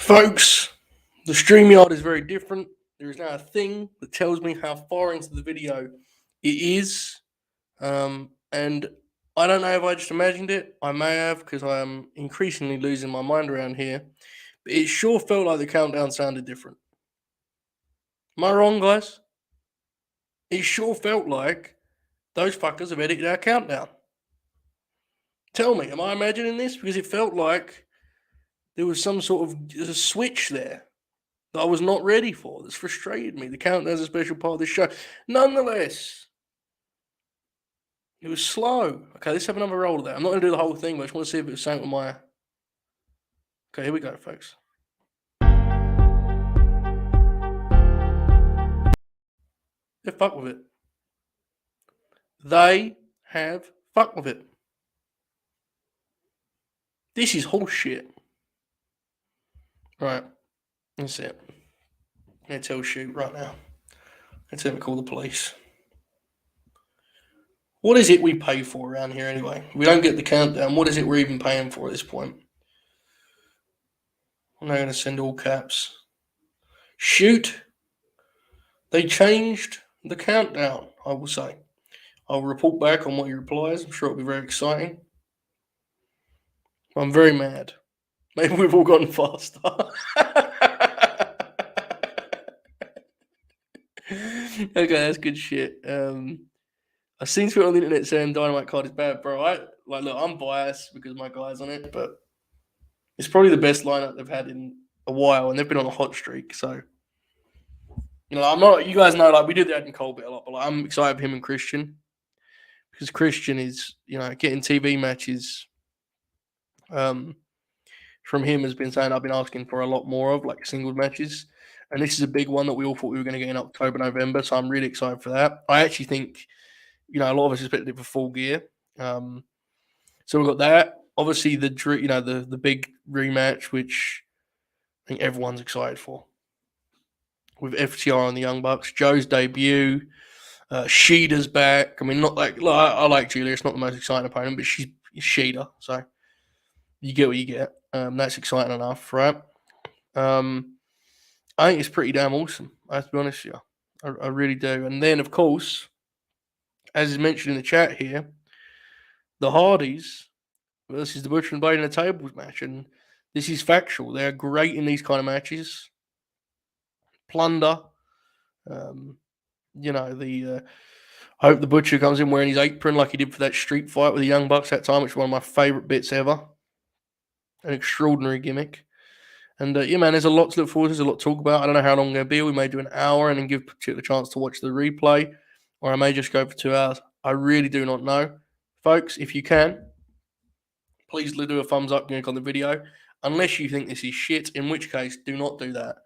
Folks, the StreamYard is very different. There is now a thing that tells me how far into the video it is. And I don't know if I just imagined it. I may have, because I am increasingly losing my mind around here. But it sure felt like the countdown sounded different. Am I wrong, guys? It sure felt like those fuckers have edited our countdown. Tell me, am I imagining this? Because it felt like there was some sort of switch there that I was not ready for. That's frustrated me. The countdown's a special part of this show. Nonetheless, it was slow. Okay, let's have another roll of that. I'm not going to do the whole thing, but I just want to see if it was something with my... Okay, here we go, folks. They fucked with it. They have fucked with it. This is horseshit. Right. That's it. I'm going to tell Shoot right now. Let's have to call the police. What is it we pay for around here anyway? We don't get the countdown. What is it we're even paying for at this point? I'm not going to send all caps. Shoot. They changed the countdown, I will say. I'll report back on what he replies. I'm sure it'll be very exciting. I'm very mad. Maybe we've all gotten faster. Okay, that's good shit. I've seen people on the internet saying Dynamite card is bad, bro. Look, I'm biased because my guy's on it, but it's probably the best lineup they've had in a while, and they've been on a hot streak. So, I'm not. You guys know, like, we do the Adam Cole bit a lot, but like, I'm excited for him and Christian because Christian is, getting TV matches. From him has been saying I've been asking for a lot more of, like, singles matches. And this is a big one that we all thought we were going to get in October, November. So I'm really excited for that. I actually think, a lot of us expected it for Full Gear. So we've got that. Obviously, the big rematch, which I think everyone's excited for, with FTR and the Young Bucks. Joe's debut. Sheeta's back. I mean, not like I like Julia. It's not the most exciting opponent, but she's Sheeta. So you get what you get. That's exciting enough, right? I think it's pretty damn awesome. I have to be honest with you. I really do. And then, of course, as is mentioned in the chat here, the Hardys versus the Butcher and Blade in a tables match. And this is factual. They're great in these kind of matches. Plunder. I hope the Butcher comes in wearing his apron like he did for that street fight with the Young Bucks that time, which was one of my favorite bits ever. An extraordinary gimmick. And, man, there's a lot to look forward to. There's a lot to talk about. I don't know how long they'll be. We may do an hour and then give people the chance to watch the replay, or I may just go for 2 hours. I really do not know. Folks, if you can, please do a thumbs up link on the video, unless you think this is shit, in which case, do not do that.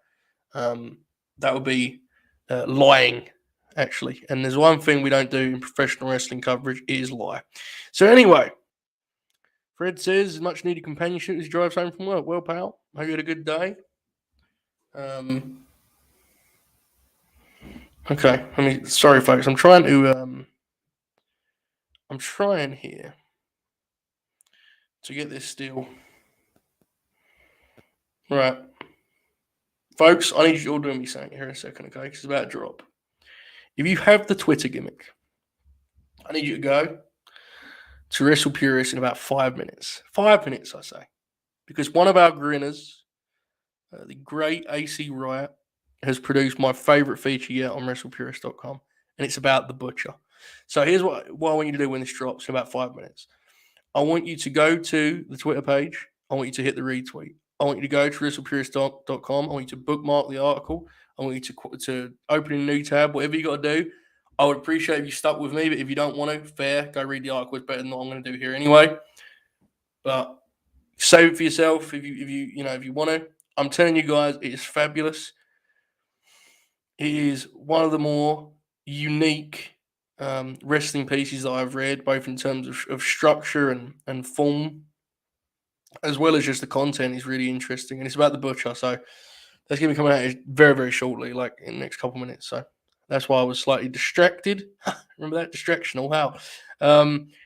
That would be lying, actually. And there's one thing we don't do in professional wrestling coverage, it is lie. So anyway, Fred says, much needed companionship as he drives home from work. Well, pal, hope you had a good day. Okay, sorry, folks. I'm trying here to get this still. Right. Folks, I need you all doing me something here in a second, okay? Because it's about to drop. If you have the Twitter gimmick, I need you to go to WrestlePurists in about 5 minutes. 5 minutes, I say. Because one of our grinners, the great AC Riot, has produced my favorite feature yet on WrestlePurists.com, and it's about the Butcher. So here's what I want you to do when this drops in about 5 minutes. I want you to go to the Twitter page. I want you to hit the retweet. I want you to go to WrestlePurists.com. I want you to bookmark the article. I want you to open a new tab, whatever you got to do. I would appreciate if you stuck with me, but if you don't want to, fair, go read the article. It's better than what I'm going to do here anyway. But save it for yourself if you want to. I'm telling you guys, it is fabulous. It is one of the more unique wrestling pieces that I've read, both in terms of structure and form, as well as just the content is really interesting. And it's about the Butcher, so that's going to be coming out very, very shortly, like in the next couple of minutes. So that's why I was slightly distracted. Remember that? Distractional. How?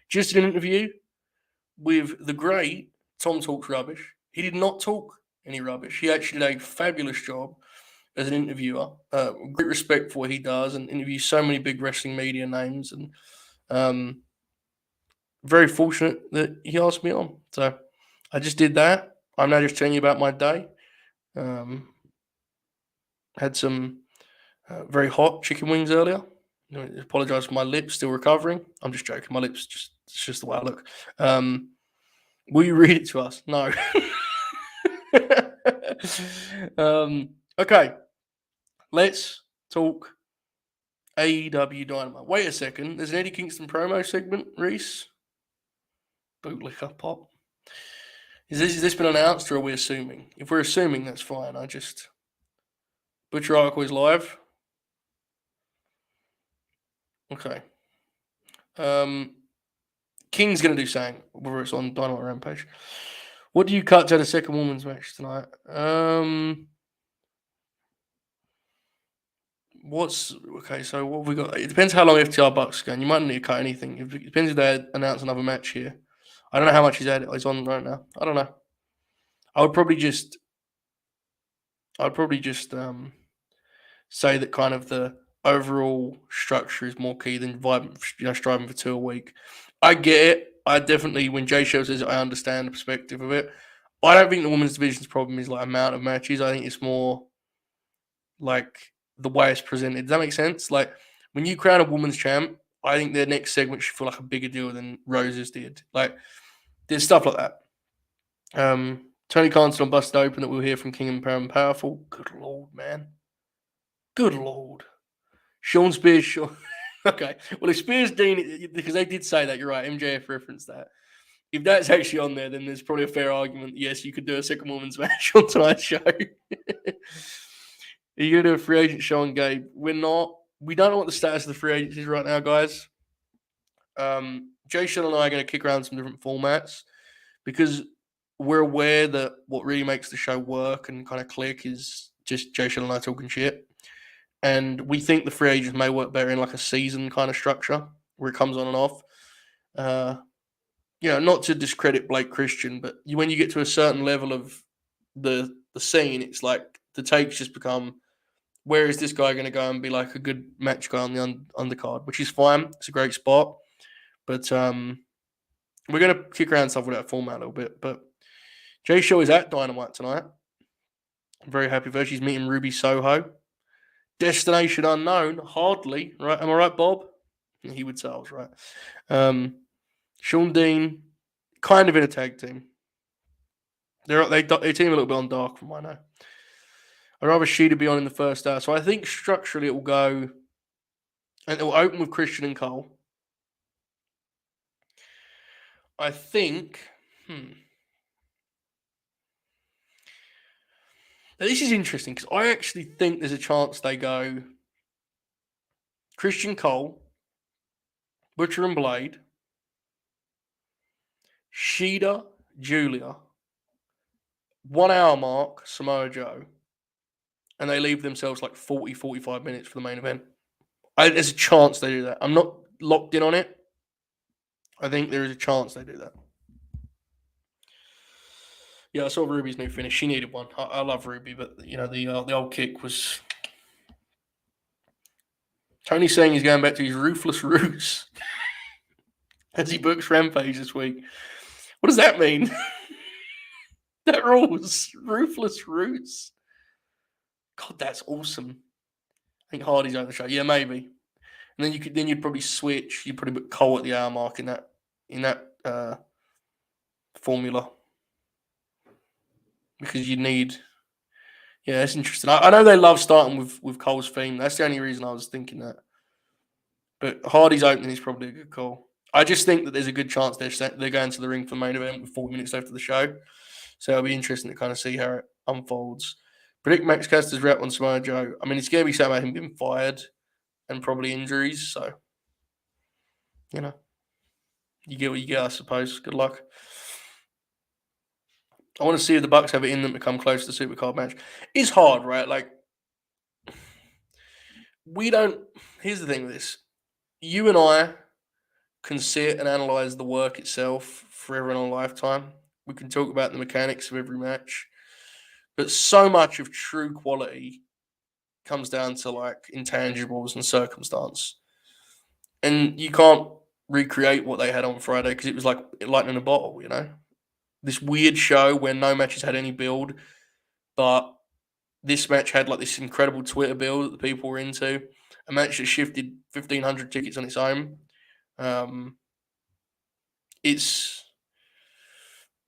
Just an interview with the great Tom Talks Rubbish. He did not talk any rubbish. He actually did a fabulous job as an interviewer. Great respect for what he does and interviews so many big wrestling media names. And very fortunate that he asked me on. So I just did that. I'm now just telling you about my day. Had some very hot chicken wings earlier. Apologize for my lips, still recovering. I'm just joking. My lips it's just the way I look. Will you read it to us? No. Okay. Let's talk AEW Dynamite. Wait a second. There's an Eddie Kingston promo segment, Reese. Bootlicker pop. Is this been announced or are we assuming? If we're assuming, that's fine. Butcher Arc is live. Okay. King's going to do something, whether it's on Dynamite Rampage. What do you cut to the second women's match tonight? So what have we got? It depends how long FTR Bucks going. You might need to cut anything. It depends if they announce another match here. I don't know how much he's on right now. I don't know. I would probably just say that kind of the overall structure is more key than striving for 2 a week. I get it. I definitely, when Jay Show says it, I understand the perspective of it. I don't think the women's division's problem is like amount of matches. I think it's more like the way it's presented. Does that make sense? Like when you crown a women's champ, I think their next segment should feel like a bigger deal than Rose's did. Like there's stuff like that. Tony Khan's on Busted Open that we'll hear from King and Powerful. Good Lord, man. Good Lord. Sean Spears. Okay. Well, if Spears Dean, because they did say that, you're right. MJF referenced that. If that's actually on there, then there's probably a fair argument. Yes, you could do a second women's match on tonight's show. Are you going to do a free agent show on Gabe? We're not. We don't know what the status of the free agents is right now, guys. Jason and I are going to kick around some different formats because we're aware that what really makes the show work and kind of click is just Jason and I talking shit. And we think the free agents may work better in like a season kind of structure where it comes on and off. Not to discredit Blake Christian, but when you get to a certain level of the scene, it's like the takes just become, where is this guy going to go and be like a good match guy on the undercard, which is fine. It's a great spot. But we're going to kick around stuff with that format a little bit. But Jay Show is at Dynamite tonight. I'm very happy for her. She's meeting Ruby Soho. Destination unknown, hardly, right? Am I right, Bob? He would say I was right. Sean Dean, kind of in a tag team. They team a little bit on dark from what I know. I'd rather Sheeta be on in the first hour. So I think structurally it will go, and it will open with Christian and Cole. I think, Now this is interesting because I actually think there's a chance they go Christian Cole, Butcher and Blade, Sheeta, Julia, 1 hour mark, Samoa Joe, and they leave themselves like 40, 45 minutes for the main event. There's a chance they do that. I'm not locked in on it. I think there is a chance they do that. Yeah, I saw Ruby's new finish. She needed one. I love Ruby, but the old kick was. Tony's saying he's going back to his ruthless roots as he books Rampage this week. What does that mean? That rules. Ruthless roots. God, that's awesome. I think Hardy's on the show. Yeah, maybe. And then you'd probably switch. You'd probably put Cole at the hour mark in that formula. Because you need. Yeah, that's interesting. I know they love starting with Cole's theme. That's the only reason I was thinking that. But Hardy's opening is probably a good call. I just think that there's a good chance they're going to the ring for the main event with 40 minutes left of the show. So it'll be interesting to kind of see how it unfolds. Predict Max Caster's rep on Samoa Joe. I mean, it's going to be something about him being fired and probably injuries. So, you get what you get, I suppose. Good luck. I want to see if the Bucks have it in them to come close to the Supercard match. It's hard, right? Like, we don't. Here's the thing with this. You and I can sit and analyze the work itself forever and a lifetime. We can talk about the mechanics of every match. But so much of true quality comes down to like intangibles and circumstance. And you can't recreate what they had on Friday because it was like lightning in a bottle, you know? This weird show where no matches had any build, but this match had like this incredible Twitter build that the people were into. A match that shifted 1,500 tickets on its own. It's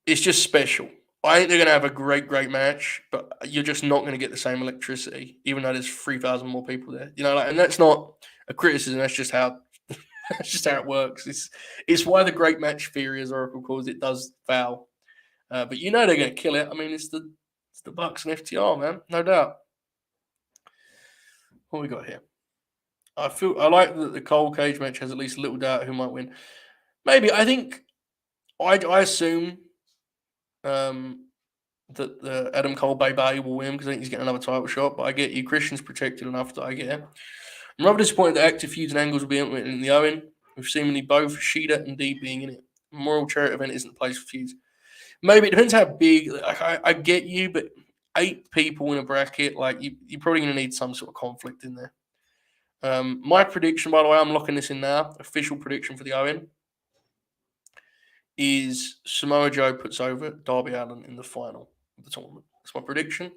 just special. I think they're going to have a great match, but you're just not going to get the same electricity, even though there's 3,000 more people there. You know, like, and that's not a criticism. That's just how that's just how it works. It's why the great match theory, as Oracle calls it, does foul. But you know they're going to kill it. I mean, it's the Bucks and FTR, man, no doubt. What we got here? I like that the Cole Cage match has at least a little doubt who might win. Maybe I think I assume that the Adam Cole Bay will win because I think he's getting another title shot. But I get you. Christian's protected enough that I get it. I'm rather disappointed that active feuds and angles will be in the Owen, with seemingly both Shida and Dee being in it. A moral charity event isn't the place for feuds. Maybe it depends how big. I get you, but 8 people in a bracket, like you're probably going to need some sort of conflict in there. My prediction, by the way, I'm locking this in now. Official prediction for the Owen is Samoa Joe puts over Darby Allin in the final of the tournament. That's my prediction.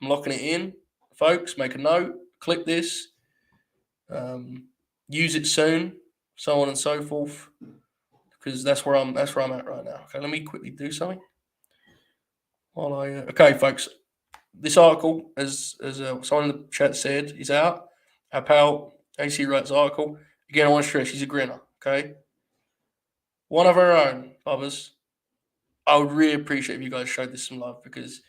I'm locking it in, folks. Make a note. Click this. Use it soon. So on and so forth. Because that's where I'm at right now. Okay, let me quickly do something. Okay, folks. This article, as someone in the chat said, is out. Our pal AC writes article. Again, I want to stress he's a grinner. Okay. One of our own, Bubbers. I would really appreciate if you guys showed this some love because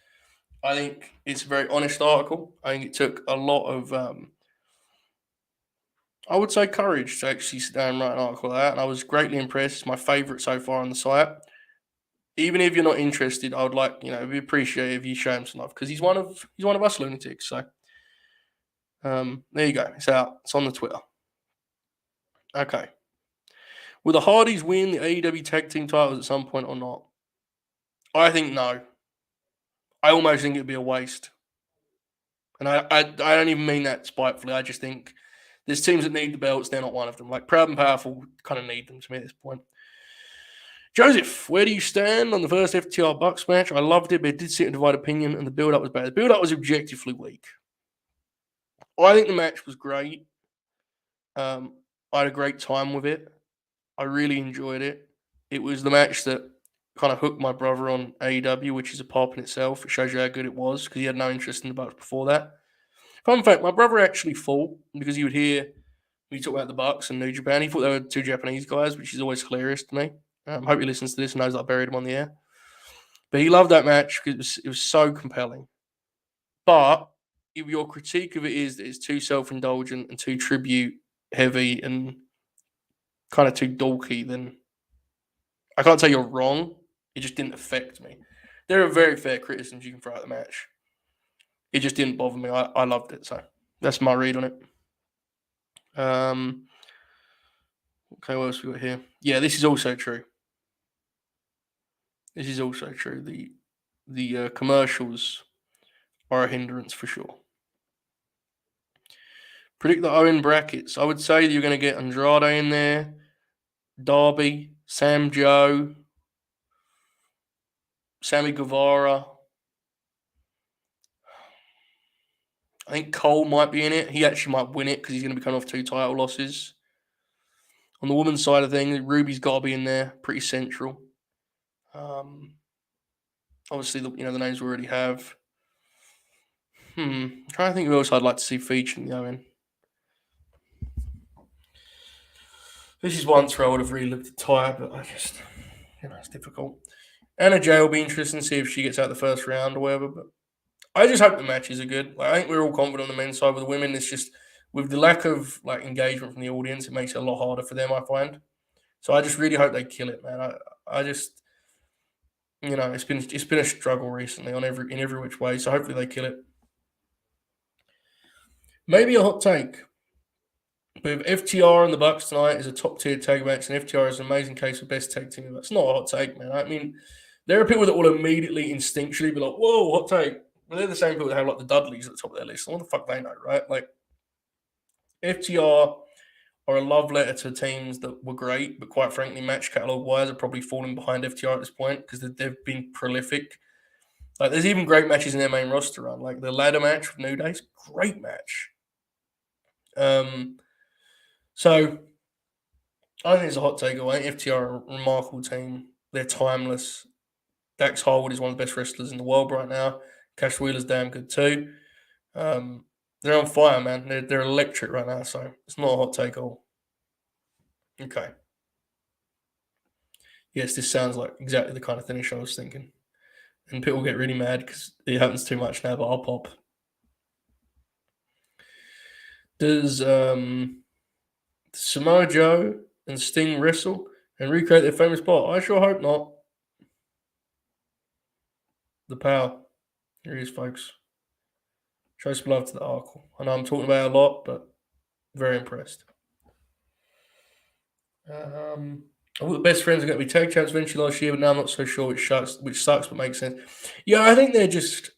I think it's a very honest article. I think it took a lot of, I would say, courage to actually sit down and write an article like that. And I was greatly impressed. It's my favorite so far on the site. Even if you're not interested, I would like, we appreciate if you show him some love because he's one of us lunatics. So, there you go. It's out. It's on the Twitter. Okay. Will the Hardys win the AEW tag team titles at some point or not? I think no. I almost think it'd be a waste. And I don't even mean that spitefully. I just think there's teams that need the belts. They're not one of them. Like Proud and Powerful kind of need them to me at this point. Joseph, where do you stand on the first FTR Bucks match? I loved it, but it did sit in divide opinion, and the build-up was bad. The build-up was objectively weak. I think the match was great. I had a great time with it. I really enjoyed it. It was the match that kind of hooked my brother on AEW, which is a pop in itself. It shows you how good it was because he had no interest in the Bucks before that. Fun fact, my brother actually thought, because he would hear me talk about the Bucks and New Japan, he thought they were 2 Japanese guys, which is always hilarious to me. Hope he listens to this and knows that I buried him on the air. But he loved that match because it was so compelling. But if your critique of it is that it's too self-indulgent and too tribute heavy and kind of too dorky, then I can't tell you're wrong. It just didn't affect me. There are very fair criticisms you can throw at the match. It just didn't bother me. I loved it. So that's my read on it. Okay, what else we got here? Yeah, this is also true. This is also true. The commercials are a hindrance for sure. Predict the Owen brackets. I would say you're going to get Andrade in there, Darby, Sam Joe, Sammy Guevara. I think Cole might be in it. He actually might win it because he's going to be coming off 2 title losses. On the women's side of things, Ruby's got to be in there, pretty central. Obviously, the names we already have. I'm trying to think who else I'd like to see featured in the Owen. This is once where I would have really looked at Ty, but I just, it's difficult. Anna Jay will be interesting to see if she gets out the first round or whatever, but I just hope the matches are good. Like, I think we're all confident on the men's side. With the women, it's just with the lack of engagement from the audience, it makes it a lot harder for them, I find. So I just really hope they kill it, man. I just, it's been a struggle recently in every which way. So hopefully they kill it. Maybe a hot take. But if FTR and the Bucks tonight is a top tier tag match, and FTR is an amazing case of best tag team, that's not a hot take, man. I mean, there are people that will immediately, instinctually be like, "Whoa, hot take." Well, they're the same people that have like the Dudleys at the top of their list. What the fuck they know, right? Like FTR are a love letter to teams that were great, but quite frankly, match catalog wise, are probably falling behind FTR at this point because they've been prolific. Like there's even great matches in their main roster run, like the ladder match with New Day's great match. So I think it's a hot takeaway. FTR are a remarkable team. They're timeless. Dax Harwood is one of the best wrestlers in the world right now. Cash Wheeler's damn good too. They're on fire, man. They're electric right now, so it's not a hot take all. Okay. Yes, this sounds like exactly the kind of finish I was thinking. And people get really mad because it happens too much now, but I'll pop. Does Samoa Joe and Sting wrestle and recreate their famous spot? I sure hope not. The power. Here he is, folks. Show some love to the Arkle. I know I'm talking about it a lot, but very impressed. I thought the best friends are going to be tag champs eventually last year, but now I'm not so sure, which sucks, but makes sense. Yeah, I think they're just,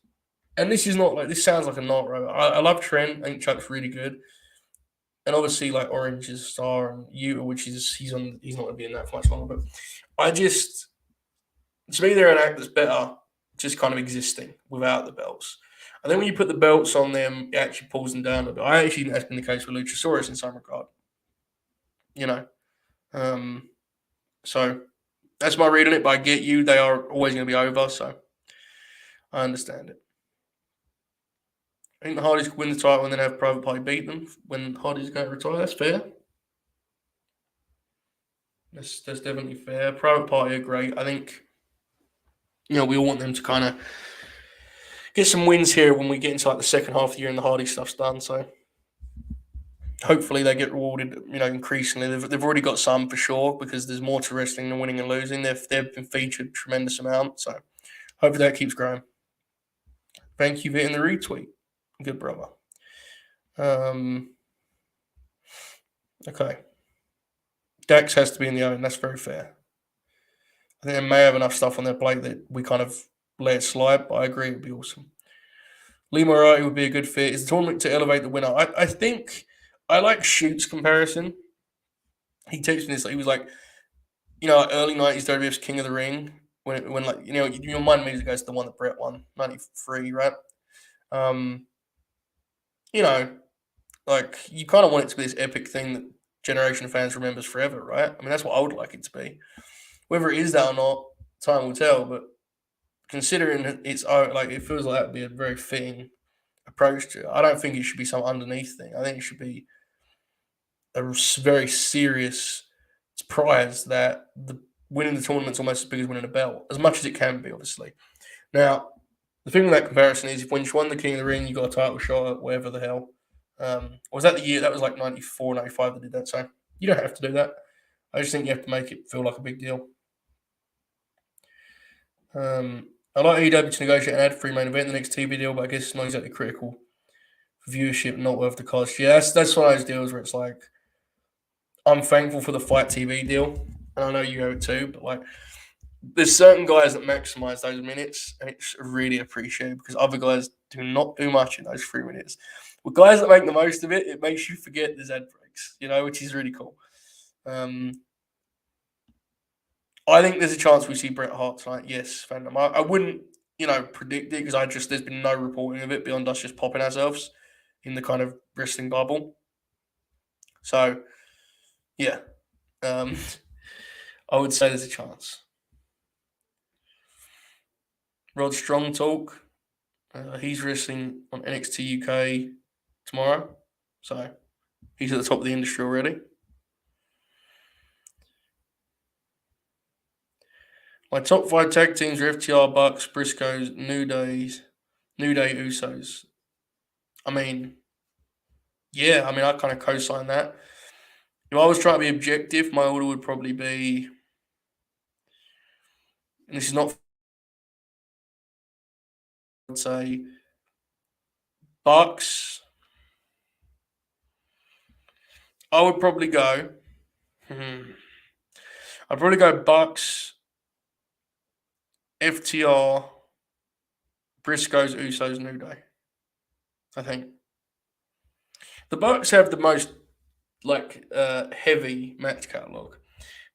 and this is not like, this sounds like a not right. I love Trent. I think Chuck's really good. And obviously, like Orange is a star, and Utah, which is he's not going to be in that for much longer. But to me, they're an act that's better just kind of existing without the belts. I think when you put the belts on them, it actually pulls them down a bit. I actually think that's been the case with Luchasaurus in some regard. You know, so that's my read on it. But I get you; they are always going to be over, so I understand it. I think the Hardys could win the title and then have Private Party beat them when Hardys going to retire. That's fair. That's definitely fair. Private Party are great. I think we all want them to kind of get some wins here when we get into like the second half of the year and the Hardy stuff's done. So hopefully they get rewarded, increasingly. They've already got some for sure because there's more to wrestling than winning and losing. They've been featured a tremendous amount. So hopefully that keeps growing. Thank you for hitting the retweet. Good brother. Okay. Dax has to be in the own. That's very fair. I think they may have enough stuff on their plate that we kind of let it slide, but I agree it would be awesome. Lee Moriarty would be a good fit. Is the tournament to elevate the winner? I think I like Shoot's comparison. He texted me this. He was like, early 90s WWF's King of the Ring. When your mind immediately goes to the one that Brett won, 93, right? Like you kind of want it to be this epic thing that generation of fans remembers forever, right? I mean, that's what I would like it to be. Whether it is that or not, time will tell. But considering it's like it feels like that would be a very fitting approach to it. I don't think it should be some underneath thing. I think it should be a very serious prize that winning the tournament's almost as big as winning a belt, as much as it can be, obviously. Now, the thing with that comparison is if when you won the King of the Ring, you got a title shot at whatever the hell. Was that the year? That was like 94, 95 that did that. So you don't have to do that. I just think you have to make it feel like a big deal. I like AEW to negotiate an ad-free main event in the next TV deal, but I guess it's not exactly critical for viewership, not worth the cost. Yeah, that's one of those deals where it's like, I'm thankful for the Fight TV deal, and I know you have it too, but like, there's certain guys that maximize those minutes, and it's really appreciated because other guys do not do much in those 3 minutes. With guys that make the most of it, it makes you forget there's ad breaks, which is really cool. I think there's a chance we see Bret Hart tonight. Yes, fandom. I wouldn't, predict it because there's been no reporting of it beyond us just popping ourselves in the kind of wrestling bubble. So, yeah, I would say there's a chance. Rod Strong talk. He's wrestling on NXT UK tomorrow. So, he's at the top of the industry already. My top 5 tag teams are FTR, Bucks, Briscoes, New Day, Usos. I mean, yeah, I kind of co-sign that. If I was trying to be objective, my order would probably be, and this is not, I'd say, Bucks. I would probably go. I'd probably go Bucks, FTR, Briscoes, Usos, New Day. I think the Bucks have the most heavy match catalog.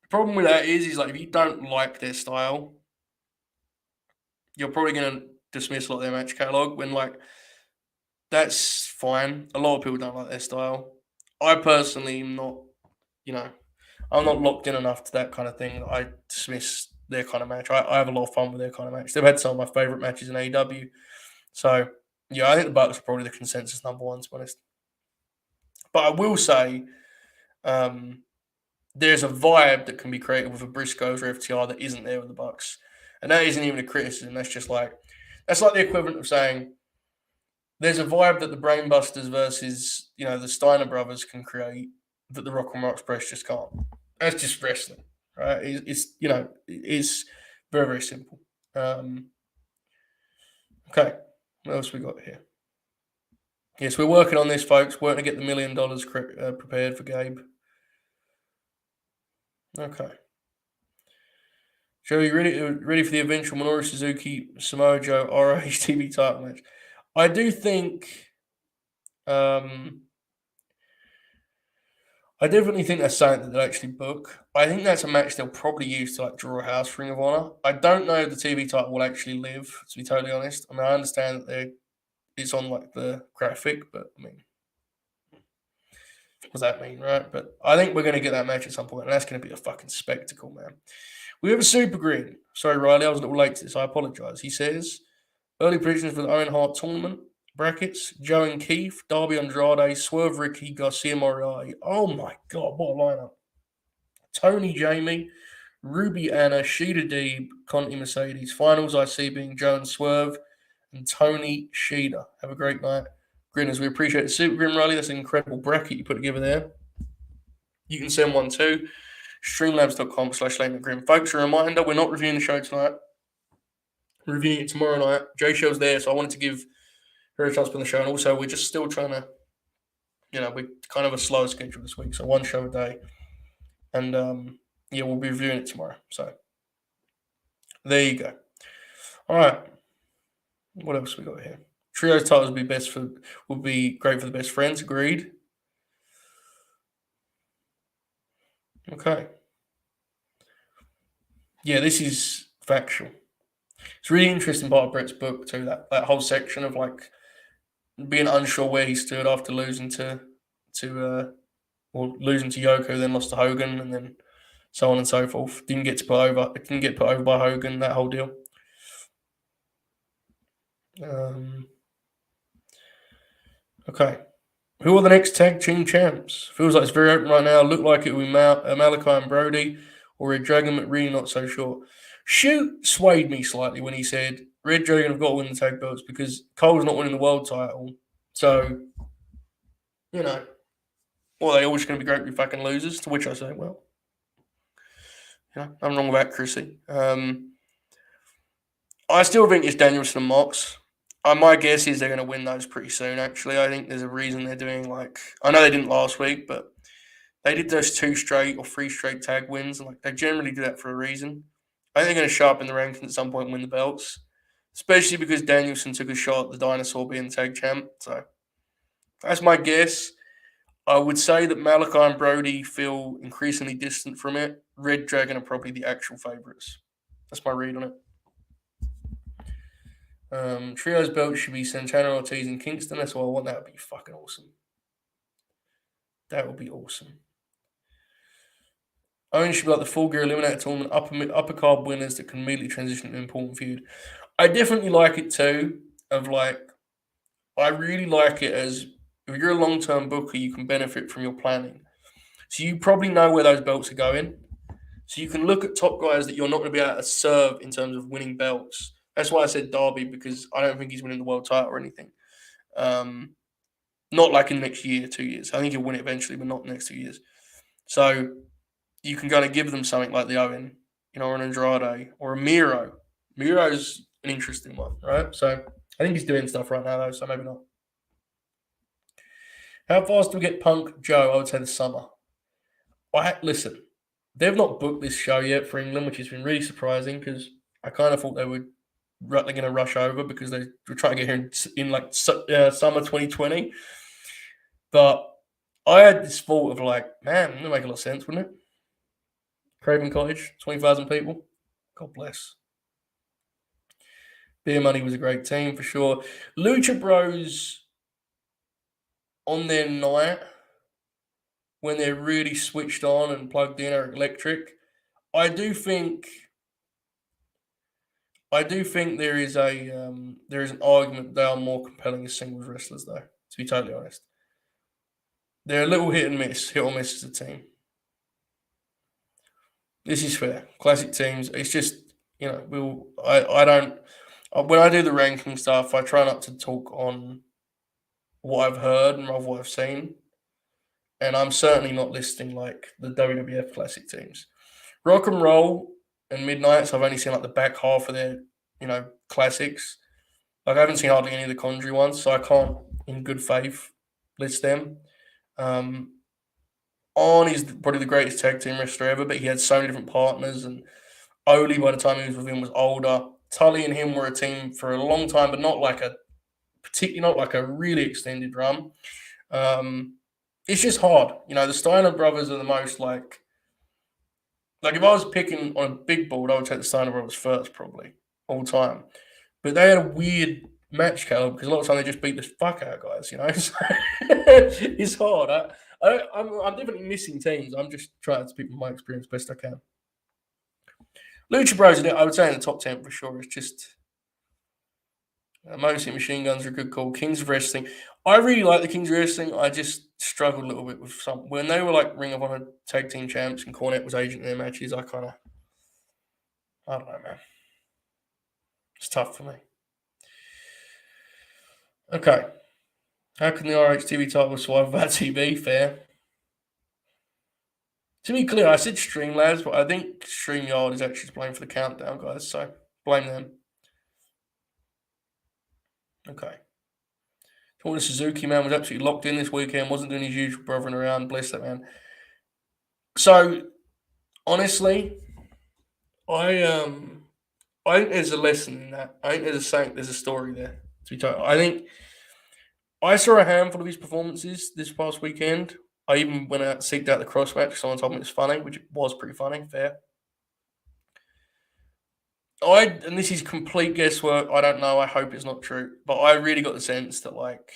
The problem with that is like if you don't like their style, you're probably going to dismiss a lot of their match catalog. When that's fine. A lot of people don't like their style. I personally am not. I'm not locked in enough to that kind of thing that I dismiss their kind of match. I have a lot of fun with their kind of match. They've had some of my favorite matches in AEW. So, yeah, I think the Bucks are probably the consensus number one, to be honest. But I will say there's a vibe that can be created with a Briscoes or FTR that isn't there with the Bucks. And that isn't even a criticism. That's just that's like the equivalent of saying there's a vibe that the Brainbusters versus, the Steiner brothers can create that the Rock and Roll Express just can't. That's just wrestling, right? It's very, very simple. Okay, what else we got here? Yes, we're working on this, folks. Working to get the $1 million prepared for Gabe. Okay. Joe, you ready for the eventual Minoru Suzuki Samoa Joe ROH TV title match? I do think. I definitely think that's something that they'll actually book. I think that's a match they'll probably use to draw a house for Ring of Honor. I don't know if the TV title will actually live, to be totally honest. I mean, I understand that it's on the graphic, but I mean, what does that mean, right? But I think we're going to get that match at some point, and that's going to be a fucking spectacle, man. We have a super Grin. Sorry, Riley, I was a little late to this. I apologise. He says, early predictions for the Owen Hart tournament. Brackets, Joe and Keith, Darby Andrade, Swerve Ricky, Garcia Moriarty. Oh my God, what a lineup. Tony Jamie, Ruby Anna, Sheeta Deeb, Conti Mercedes. Finals I see being Joe and Swerve and Tony Sheeta. Have a great night. Grinners, we appreciate the super Grin Riley. That's an incredible bracket you put together there. You can send one too. Streamlabs.com/LaneMcGrim. Folks, a reminder, we're not reviewing the show tonight. We're reviewing it tomorrow night. Jay Show's there, so I wanted to give her a chance on the show. And also, we're just still trying to, we're kind of a slow schedule this week, so one show a day. And, we'll be reviewing it tomorrow. So, there you go. All right. What else we got here? Trios titles would be great for the best friends. Agreed. Okay. Yeah, this is factual. It's really interesting part of Brett's book too. That whole section of being unsure where he stood after losing to Yoko, then lost to Hogan, and then so on and so forth. Didn't get put over by Hogan. That whole deal. Okay. Who are the next tag team champs? Feels like it's very open right now. Look like it will be Malachi and Brody or Red Dragon, but really not so sure. Shoot swayed me slightly when he said Red Dragon have got to win the tag belts because Cole's not winning the world title. So, are they always going to be great with fucking losers? To which I say, well, I'm wrong with accuracy. I still think it's Danielson and Mox. My guess is they're going to win those pretty soon, actually. I think there's a reason they're doing I know they didn't last week, but they did those 2 straight or 3 straight tag wins. And they generally do that for a reason. I think they're going to sharpen the rankings at some point and win the belts, especially because Danielson took a shot at the Dinosaur being tag champ. So that's my guess. I would say that Malachi and Brody feel increasingly distant from it. Red Dragon are probably the actual favourites. That's my read on it. Trios belt should be Santana Ortiz and Kingston. That's what I want. That would be fucking awesome. That would be awesome. Owen should be like the Full Gear Eliminator Tournament, upper card winners that can immediately transition to an important feud. I definitely like it too. I really like it as if you're a long-term booker, you can benefit from your planning. So you probably know where those belts are going. So you can look at top guys that you're not going to be able to serve in terms of winning belts. That's why I said Darby, because I don't think he's winning the world title or anything. Not like in the next year, 2 years. I think he'll win it eventually, but not in the next 2 years. So you can kind of give them something like the Owen, or an Andrade or a Miro. Miro's an interesting one, right? So I think he's doing stuff right now, though, so maybe not. How fast do we get Punk Joe? I would say the summer. Listen, they've not booked this show yet for England, which has been really surprising because I kind of thought they would they're going to rush over because they were trying to get here in like summer 2020. But I had this thought of like, man, that would make a lot of sense, wouldn't it? Craven Cottage, 20,000 people. God bless. Beer Money was a great team for sure. Lucha Bros on their night, when they're really switched on and plugged in, are electric. I do think there is an argument they are more compelling as singles wrestlers, though. To be totally honest, they're a little hit or miss as a team. This is fair. Classic teams. It's just I don't. When I do the ranking stuff, I try not to talk on what I've heard and rather what I've seen. And I'm certainly not listing like the WWF classic teams. Rock and Roll and Midnights, I've only seen like the back half of their, classics. Like I haven't seen hardly any of the Condry ones, so I can't, in good faith, list them. On is probably the greatest tag team wrestler ever, but he had so many different partners, and Oli, by the time he was with him, was older. Tully and him were a team for a long time, but not like a really extended run. It's just hard. The Steiner brothers are the most like if I was picking on a big board, I would take the Steiner brothers first, probably all time. But they had a weird match caliber because a lot of time they just beat the fuck out of guys. So it's hard. I'm definitely missing teams. I'm just trying to speak from my experience best I can. Lucha Bros, I would say in the top 10 for sure. It's just Motor City Machine Guns are a good call. Kings of Wrestling. I really like the Kings of Wrestling. I just struggled a little bit with some. When they were like Ring of Honor tag team champs and Cornette was agent in their matches, I don't know, man. It's tough for me. Okay. How can the RHTV title survive without TV? Fair. To be clear, I said Streamlabs, but I think StreamYard is actually playing for the countdown, guys, so blame them. Okay. The Suzuki man was absolutely locked in this weekend, wasn't doing his usual brothering around. Bless that man. So, honestly, I think there's a lesson in that. I think there's a story there to be told. I think I saw a handful of his performances this past weekend. I even went out and seeked out the cross match. Someone told me it was funny, which was pretty funny. Fair. And this is complete guesswork. I don't know. I hope it's not true, but I really got the sense that like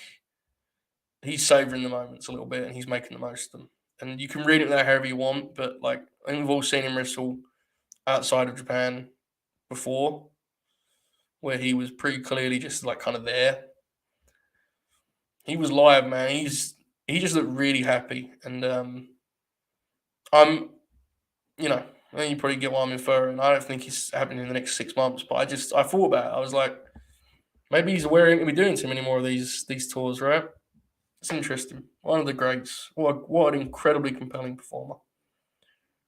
he's savoring the moments a little bit and he's making the most of them. And you can read it there however you want, but like I think we've all seen him wrestle outside of Japan before, where he was pretty clearly just like kind of there. He was live, man. He just looked really happy, and I'm, I think you probably get what I'm inferring. I don't think it's happening in the next 6 months, but I thought about it. I was like, maybe he's aware he ain't gonna be doing too many more of these tours, right? It's interesting. One of the greats. What an incredibly compelling performer.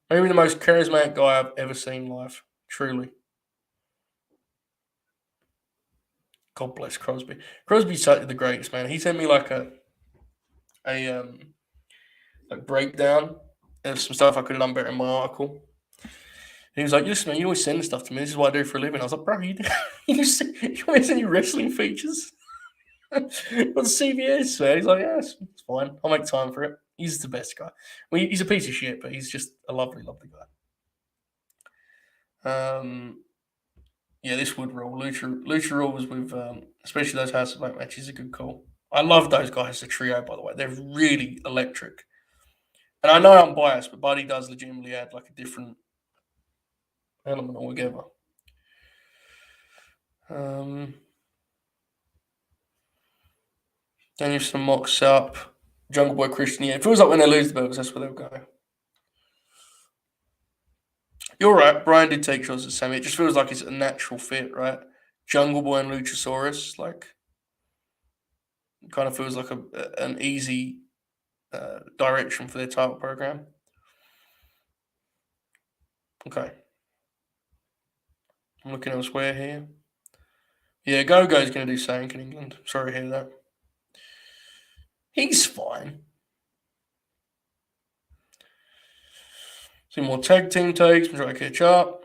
Maybe the most charismatic guy I've ever seen live. Truly. God bless Crosby. Crosby's certainly the greatest, man. He sent me like a breakdown of some stuff I could have done better in my article. He was like, "Listen, man, you always send stuff to me. This is what I do for a living." I was like, "Bro, you always send you wrestling features on CBS, man." He's like, "Yeah, it's fine. I'll make time for it." He's the best guy. Well, he's a piece of shit, but he's just a lovely, lovely guy. Yeah, this would rule. Lucha rules with, especially those House of Black matches, a good call. I love those guys, the trio, by the way. They're really electric. And I know I'm biased, but Buddy does legitimately add like a different element altogether. Danielson mocks up. Jungle Boy Christian. Yeah, it feels like when they lose the belts, that's where they'll go. You're right. Brian did take shots at Sammy. It just feels like it's a natural fit, right? Jungle Boy and Luchasaurus, like, kind of feels like an easy direction for their title program. Okay. I'm looking elsewhere here. Yeah, Go-Go's going to do Sank in England. Sorry to hear that. He's fine. Some more tag team takes. I'm trying to catch up.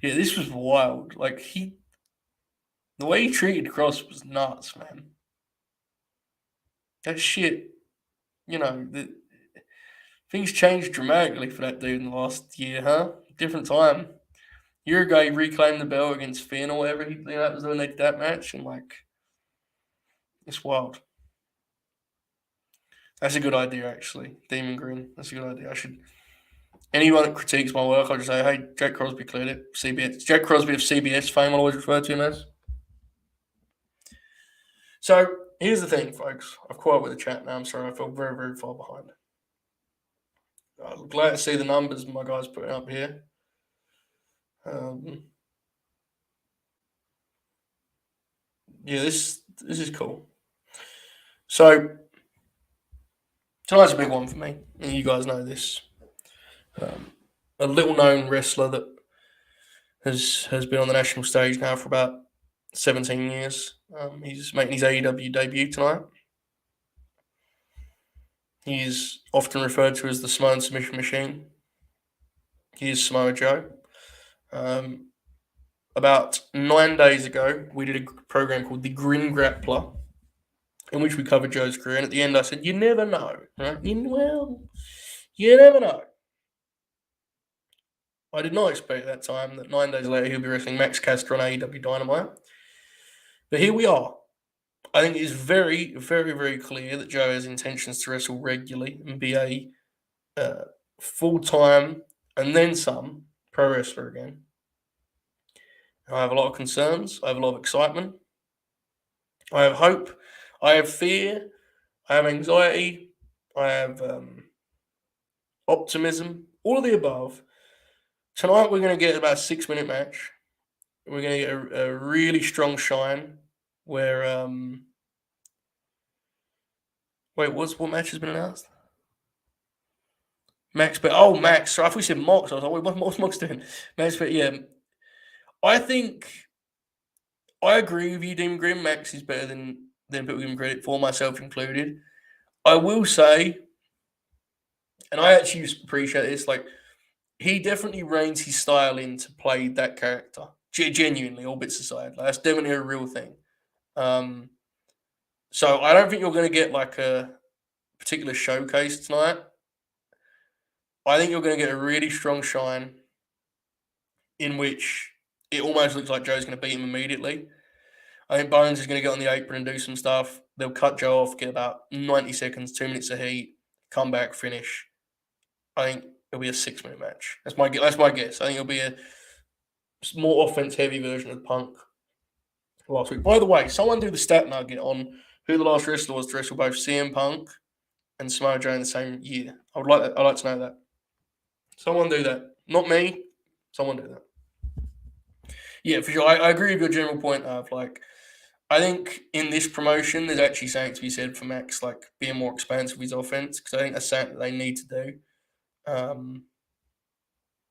Yeah, this was wild. Like the way he treated Cross was nuts, man. That shit, things changed dramatically for that dude in the last year, huh? Different time. A year ago, he reclaimed the belt against Finn or whatever. That was when they did that match, and it's wild. That's a good idea, actually. Demon Grin. That's a good idea. I should. Anyone that critiques my work, I'll just say, hey, Jack Crosby cleared it. CBS. Jack Crosby of CBS fame, I'll always refer to him as. So here's the thing, folks. I've caught up with the chat now. I'm sorry, I feel very, very far behind. I'm glad to see the numbers my guys putting up here. Yeah, this is cool. So tonight's a big one for me, and you guys know this. A little known wrestler that has been on the national stage now for about 17 years. He's making his AEW debut tonight. He is often referred to as the Samoan Submission Machine. He is Samoa Joe. About 9 days ago, we did a program called the Grin Grappler, in which we covered Joe's career. And at the end, I said, "You never know, right? You never know." I did not expect at that time that 9 days later he'll be wrestling Max Caster on AEW Dynamite. But here we are. I think it is very, very, very clear that Joe has intentions to wrestle regularly and be a full-time and then some pro wrestler again. I have a lot of concerns. I have a lot of excitement. I have hope. I have fear. I have anxiety. I have optimism. All of the above. Tonight we're going to get about a 6-minute match. We're going to get a really strong shine where what match has been announced? Max, but Max. Sorry, I thought you said Mox. I was like, what's Mox doing? Max, but yeah, I think I agree with you, Demon Grim. Max is better than people give him credit for, myself included. I will say, and I actually appreciate this, like he definitely reins his style in to play that character. Genuinely, all bits aside, like, that's definitely a real thing. So I don't think you're going to get like a particular showcase tonight. I think you're going to get a really strong shine in which it almost looks like Joe's going to beat him immediately. I think Bones is going to get on the apron and do some stuff. They'll cut Joe off, get about 90 seconds, 2 minutes of heat, come back, finish. I think it'll be a 6-minute match. That's my guess. I think it'll be a more offense-heavy version of Punk last week. By the way, someone do the stat nugget on who the last wrestler was to wrestle both CM Punk and Samoa Joe in the same year. I'd like to know that. Someone do that. Not me. Someone do that. Yeah, for sure. I agree with your general point of like, I think in this promotion, there's actually something to be said for Max, like being more expansive with his offense, because I think that's something that they need to do.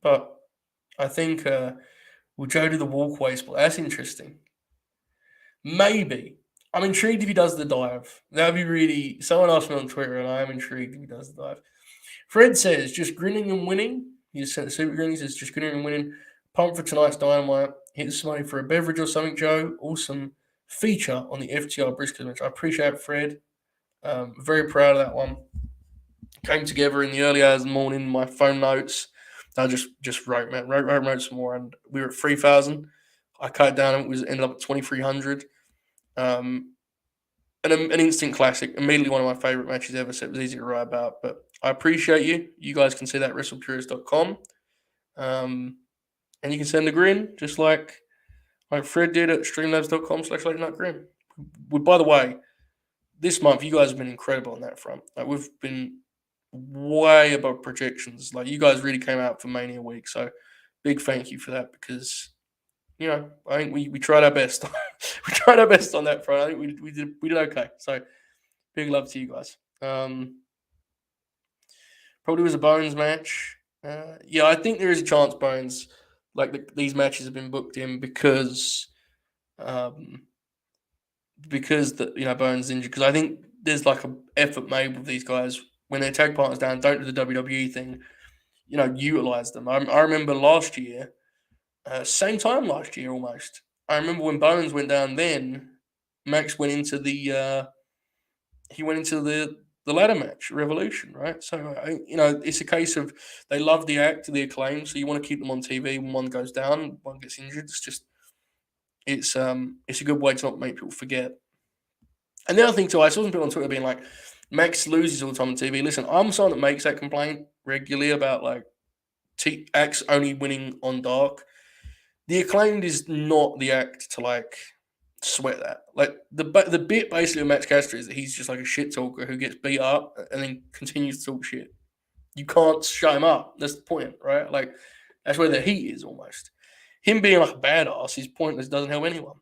But I think we'll Joe do the walkway split. That's interesting. Maybe. I'm intrigued if he does the dive. That would be really. Someone asked me on Twitter, and I am intrigued if he does the dive. Fred says, just grinning and winning. He just sent the super grin. He says, just grinning and winning. Pumped for tonight's Dynamite. Hit somebody for a beverage or something, Joe. Awesome feature on the FTR Briscoe match. I appreciate it, Fred. Very proud of that one. Came together in the early hours of the morning. My phone notes. I just wrote some more, and we were at 3,000. I cut it down, and it ended up at 2,300. An instant classic. Immediately one of my favorite matches ever. So it was easy to write about. But I appreciate you. You guys can see that at WrestlePurists.com. And you can send a grin, just like Fred did at streamlabs.com/latenightgrin. By the way, this month you guys have been incredible on that front. Like, we've been way above projections. Like, you guys really came out for Mania week. So big thank you for that, because I think we tried our best. We tried our best on that front. I think we did okay. So big love to you guys. Probably was a Bones match. Yeah, I think there is a chance Bones, these matches have been booked in because Bones is injured. Because I think there's like an effort made with these guys when their tag partners down. Don't do the WWE thing. Utilize them. I remember last year. Same time last year almost. I remember when Bones went down then, Max went into the ladder match, Revolution, right? So, it's a case of they love the act, the acclaim, so you want to keep them on TV when one goes down, one gets injured. It's a good way to not make people forget. And the other thing too, I saw some people on Twitter being like, Max loses all the time on TV. Listen, I'm someone that makes that complaint regularly about like acts only winning on dark. The acclaimed is not the act to like sweat that. Like the bit basically of Max Caster is that he's just like a shit talker who gets beat up and then continues to talk shit. You can't shut him up. That's the point, right? Like that's where the heat is almost. Him being like a badass is pointless. Doesn't help anyone.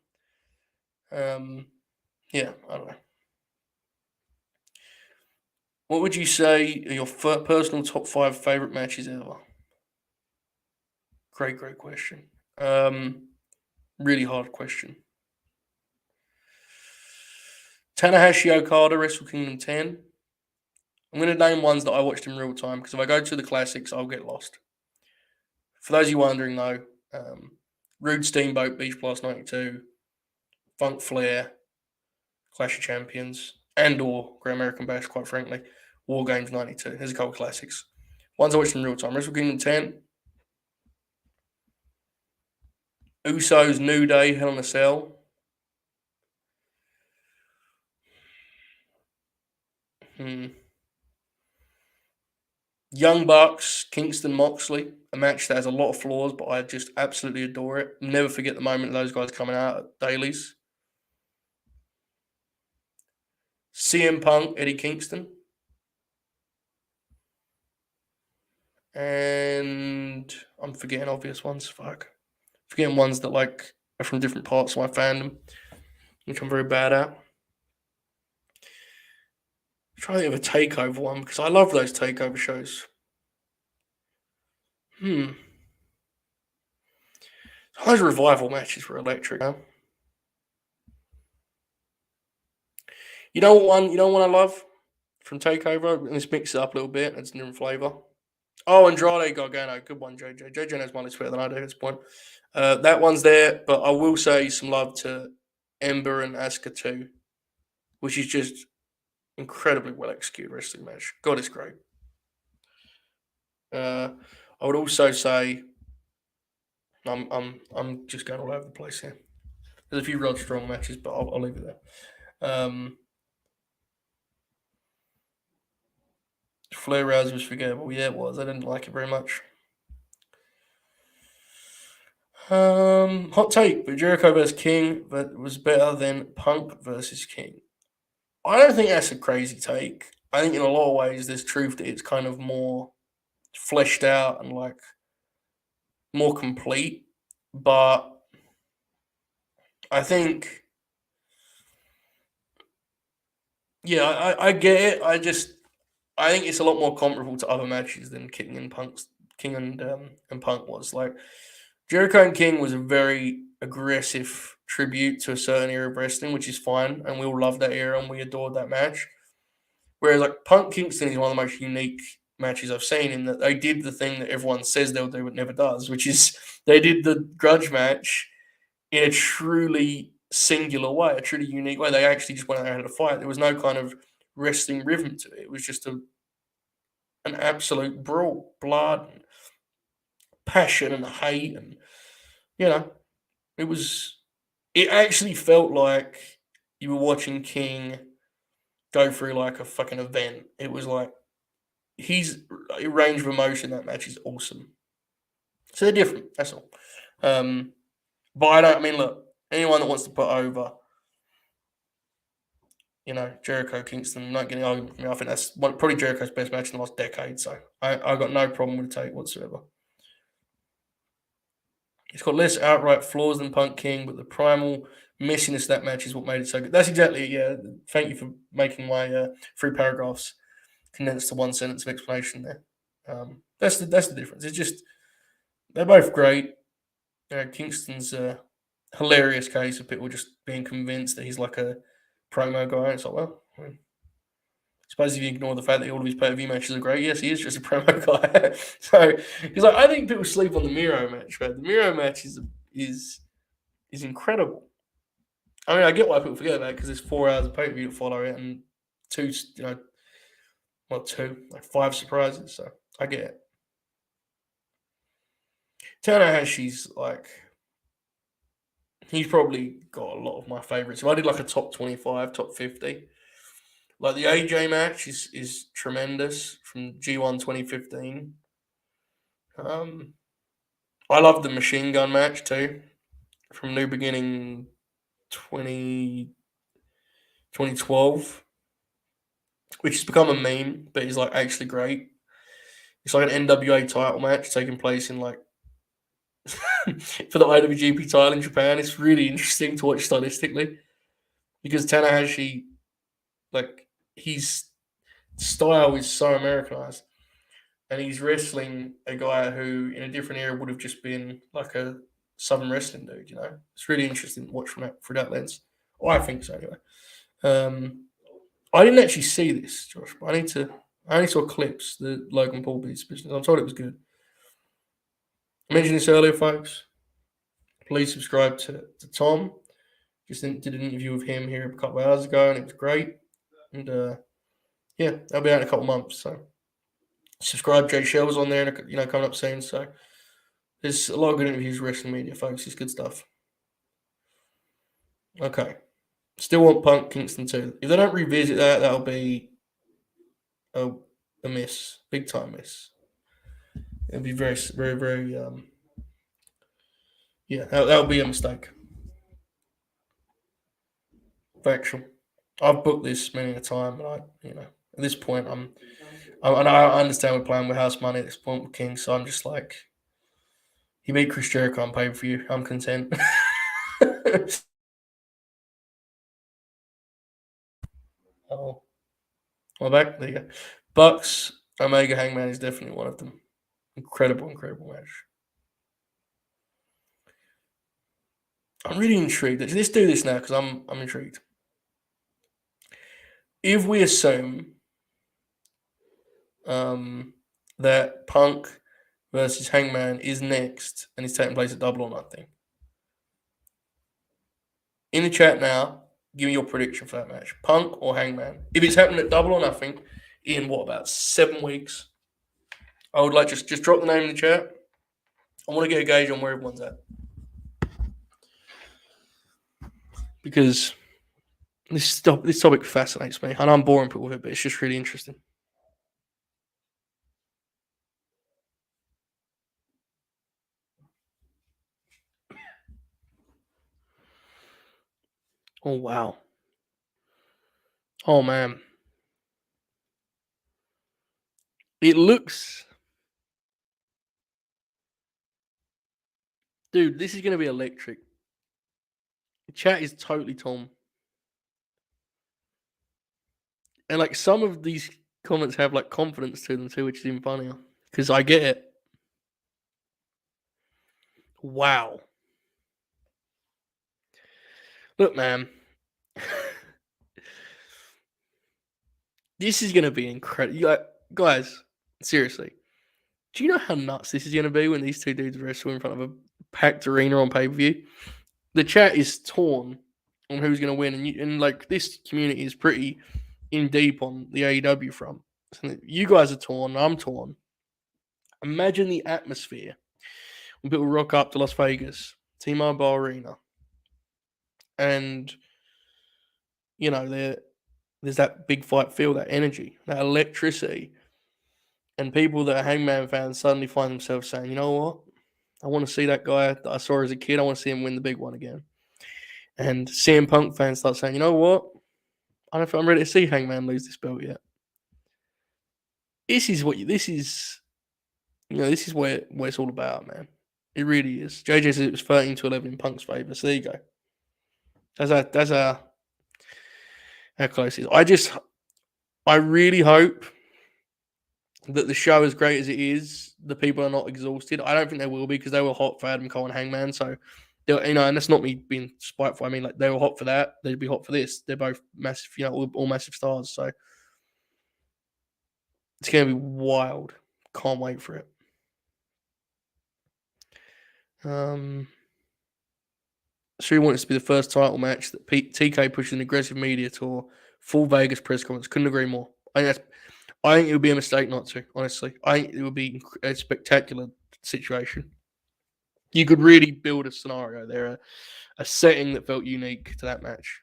Yeah, I don't know. What would you say are your personal top 5 favorite matches ever? Great question. Really hard question. Tanahashi Okada, Wrestle Kingdom 10. I'm going to name ones that I watched in real time because if I go to the classics, I'll get lost. For those of you wondering, though, Rude Steamboat, Beach Blast 92, Funk Flair, Clash of Champions, and or Great American Bash, quite frankly. War Games 92. There's a couple of classics. Ones I watched in real time. Wrestle Kingdom 10. Usos, New Day, Hell in a Cell. Young Bucks, Kingston, Moxley. A match that has a lot of flaws, but I just absolutely adore it. Never forget the moment of those guys coming out at dailies. CM Punk, Eddie Kingston. And I'm forgetting obvious ones. Fuck. Forgetting ones that like are from different parts of my fandom, which I'm very bad at. I'm trying to think of a takeover one because I love those takeover shows. Those revival matches were electric. Huh? You know what one? You know what I love from Takeover? Let's mix it up a little bit. It's a different flavor. Oh, Andrade Gargano, good one, JJ. JJ knows my list better than I do at this point. That one's there, but I will say some love to Ember and Asuka too, which is just incredibly well executed wrestling match. God, it's great. I would also say I'm just going all over the place here. There's a few real strong matches, but I'll leave it there. Flair Rousey was forgettable. Yeah, it was. I didn't like it very much. Hot take, but Jericho versus King was better than Punk versus King. I don't think that's a crazy take. I think in a lot of ways there's truth that it's kind of more fleshed out and like more complete. But I think, yeah, I get it. I think it's a lot more comparable to other matches than King and Punk was. Like Jericho and King was a very aggressive tribute to a certain era of wrestling, which is fine, and we all love that era and we adored that match. Whereas like Punk Kingston is one of the most unique matches I've seen in that they did the thing that everyone says they'll do but never does, which is they did the grudge match in a truly singular way, a truly unique way. They actually just went out and had a fight. There was no kind of wrestling rhythm to it. It was just an absolute brawl, blood, and passion, and hate, and it actually felt like you were watching King go through like a fucking event. It was like his range of emotion that match is awesome. So they're different. That's all. But I mean, look, anyone that wants to put over, Jericho Kingston, not getting argument from me. I think that's probably Jericho's best match in the last decade. So I got no problem with the take whatsoever. It's got less outright flaws than Punk King, but the primal messiness of that match is what made it so good. That's exactly it, yeah. Thank you for making my 3 paragraphs condensed to 1 sentence of explanation there. That's the difference. It's just they're both great. Kingston's a hilarious case of people just being convinced that he's like a promo guy. It's like, well, suppose if you ignore the fact that all of his pay-per-view matches are great, yes, he is just a promo guy. So, because I think people sleep on the Miro match, right? The Miro match is incredible. I mean, I get why people forget about it because there's 4 hours of pay-per-view to follow it and like 5 surprises. So I get it. Tanahashi's he's probably got a lot of my favorites. If I did like a top 25, top 50, like the AJ match is tremendous from G1 2015. I love the machine gun match too from New Beginning 2012, which has become a meme, but is like actually great. It's like an NWA title match taking place in like for the IWGP title in Japan. It's really interesting to watch stylistically because Tanahashi, like his style is so Americanized, and he's wrestling a guy who in a different era would have just been like a Southern wrestling dude. It's really interesting to watch through that lens. I think so anyway. I didn't actually see this, Josh, but I only saw clips, the Logan Paul beats business. I'm told it was good. I mentioned this earlier, folks. Please subscribe to Tom. Just did an interview with him here a couple of hours ago, and it was great. And yeah, I'll be out in a couple of months. So subscribe. Jay Shell was on there, and coming up soon. So there's a lot of good interviews with wrestling media, folks. It's good stuff. Okay. Still want Punk Kingston too. If they don't revisit that, that'll be a miss, big time miss. It'll be very, very, very. Yeah, that'll be a mistake. Factual. I've booked this many a time, and at this point, and I understand we're playing with house money at this point with King, so I'm just like, he beat Chris Jericho on pay-per-view. I'm content. Oh, well, back there you go. Bucks Omega Hangman is definitely one of them. Incredible match. I'm really intrigued. Let's do this now because I'm intrigued. If we assume that Punk versus Hangman is next and is taking place at Double or Nothing, in the chat now, give me your prediction for that match. Punk or Hangman? If it's happening at Double or Nothing in about 7 weeks, I would like just drop the name in the chat. I want to get a gauge on where everyone's at. Because this topic fascinates me. And I'm boring people with it, but it's just really interesting. Oh, wow. Oh, man. It looks... Dude, this is going to be electric. The chat is totally torn. And, like, some of these comments have, like, confidence to them, too, which is even funnier. Because I get it. Wow. Look, man. This is going to be incredible. Guys, seriously. Do you know how nuts this is going to be when these two dudes wrestle in front of a packed arena on pay-per-view? The chat is torn on who's going to win. And like, this community is pretty in deep on the AEW front. So you guys are torn. I'm torn. Imagine the atmosphere when people rock up to Las Vegas, T-Mobile Arena, and, there's that big fight feel, that energy, that electricity. And people that are Hangman fans suddenly find themselves saying, you know what? I want to see that guy that I saw as a kid. I want to see him win the big one again. And CM Punk fans start saying, you know what? I don't think I'm ready to see Hangman lose this belt yet. This is where it's all about, man. It really is. JJ says it was 13-11 in Punk's favour. So there you go. That's how close it is. I really hope that the show, as great as it is, the people are not exhausted. I don't think they will be because they were hot for Adam Cole and Hangman. So, and that's not me being spiteful. I mean, like, they were hot for that. They'd be hot for this. They're both massive, all massive stars. So, It's going to be wild. Can't wait for it. So he wants it to be the first title match that TK pushes an aggressive media tour, full Vegas press conference. Couldn't agree more. I think it would be a mistake not to. Honestly, I think it would be a spectacular situation. You could really build a scenario there, a setting that felt unique to that match.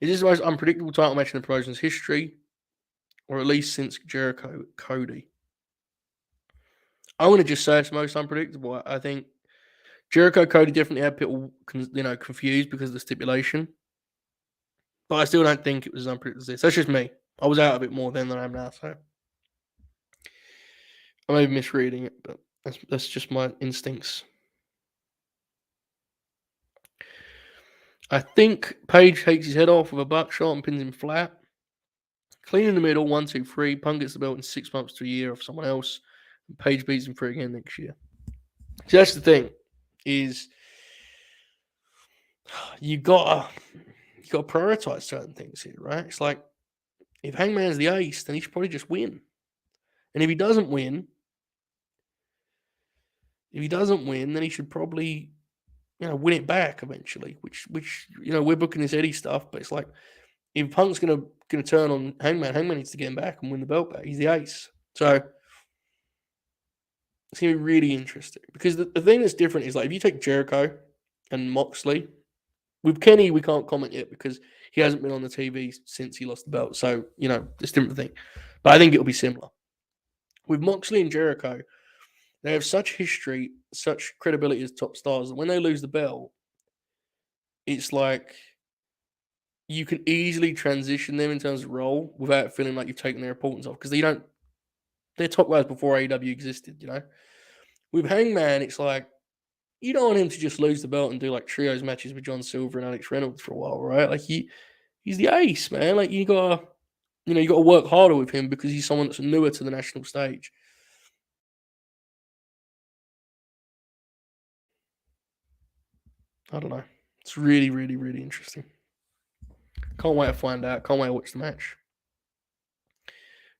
It is the most unpredictable title match in the promotion's history, or at least since Jericho Cody. I want to just say it's most unpredictable. I think Jericho Cody definitely had people, confused because of the stipulation, but I still don't think it was as unpredictable as this. That's just me. I was out of it more then than I am now, so I may be misreading it, but that's just my instincts. I think Page takes his head off with a buckshot and pins him flat. Clean in the middle, 1, 2, 3. Punk gets the belt in 6 months to a year off someone else. And Page beats him for it again next year. So that's the thing, is you gotta prioritize certain things here, right? It's like if Hangman's the ace, then he should probably just win. And if he doesn't win, then he should probably win it back eventually. Which we're booking this Eddie stuff, but it's like if Punk's gonna turn on Hangman needs to get him back and win the belt back. He's the ace, so it's gonna be really interesting. Because the thing that's different is like if you take Jericho and Moxley. With Kenny, we can't comment yet because he hasn't been on the TV since he lost the belt. So, it's a different thing. But I think it'll be similar. With Moxley and Jericho, they have such history, such credibility as top stars that when they lose the belt, it's like you can easily transition them in terms of role without feeling like you've taken their importance off because they're top guys before AEW existed, With Hangman, it's like you don't want him to just lose the belt and do like trios matches with John Silver and Alex Reynolds for a while, right? Like he's the ace, man. Like you gotta work harder with him because he's someone that's newer to the national stage. I don't know. It's really, really, really interesting. Can't wait to find out. Can't wait to watch the match.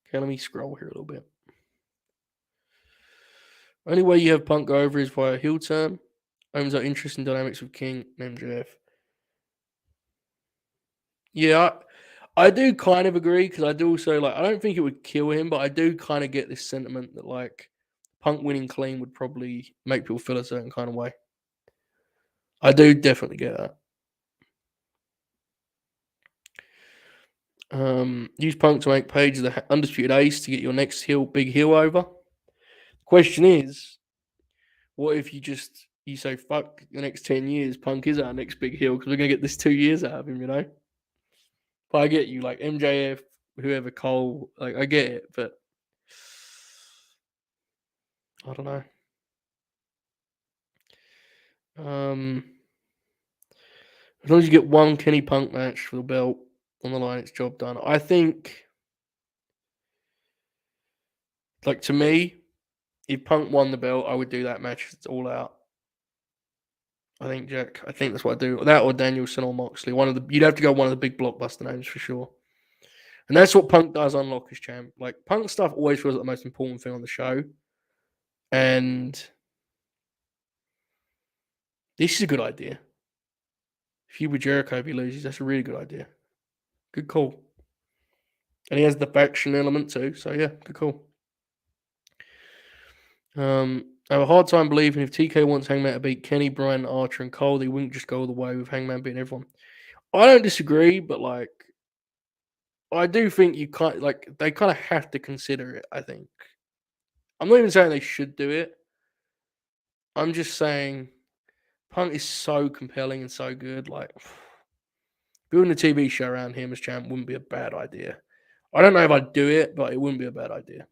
Okay, let me scroll here a little bit. Only way you have Punk go over is via heel turn. Opens up interesting dynamics with King and MJF. Yeah, I do kind of agree because I do also I don't think it would kill him, but I do kind of get this sentiment that like Punk winning clean would probably make people feel a certain kind of way. I do definitely get that. Use Punk to make Page the undisputed ace to get your next big heel over. Question is, what if you say fuck the next 10 years? Punk is our next big heel because we're gonna get this 2 years out of him, But I get you, like MJF, whoever, Cole, like I get it, but I don't know. As long as you get one Kenny Punk match for the belt on the line, it's job done. I think, like to me, if Punk won the belt, I would do that match. It's all out. I think that's what I do. That or Danielson or Moxley. You'd have to go one of the big blockbuster names for sure. And that's what Punk does unlock his champ. Like Punk stuff always feels like the most important thing on the show. And this is a good idea. If you were Jericho, if he loses, that's a really good idea. Good call. And he has the faction element too. So yeah, good call. I have a hard time believing if TK wants Hangman to beat Kenny, Bryan, Archer, and Cole, they wouldn't just go all the way with Hangman beating everyone. I don't disagree, but like, I do think they kind of have to consider it. I think I'm not even saying they should do it. I'm just saying Punk is so compelling and so good. Like building a TV show around him as champ wouldn't be a bad idea. I don't know if I'd do it, but it wouldn't be a bad idea.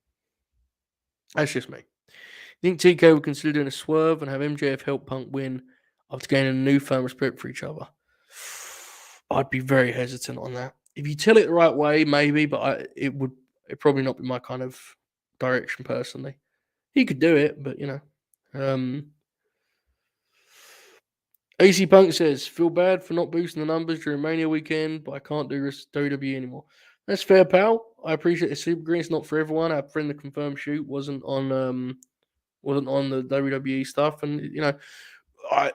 That's just me. I think TK would consider doing a swerve and have MJF help Punk win after gaining a newfound respect for each other. I'd be very hesitant on that. If you tell it the right way, maybe, but it would probably not be my kind of direction personally. He could do it, but AC Punk says, feel bad for not boosting the numbers during Mania weekend, but I can't do WWE anymore. That's fair, pal. I appreciate the super green. It's not for everyone. Our friend the confirmed shoot wasn't on the WWE stuff, and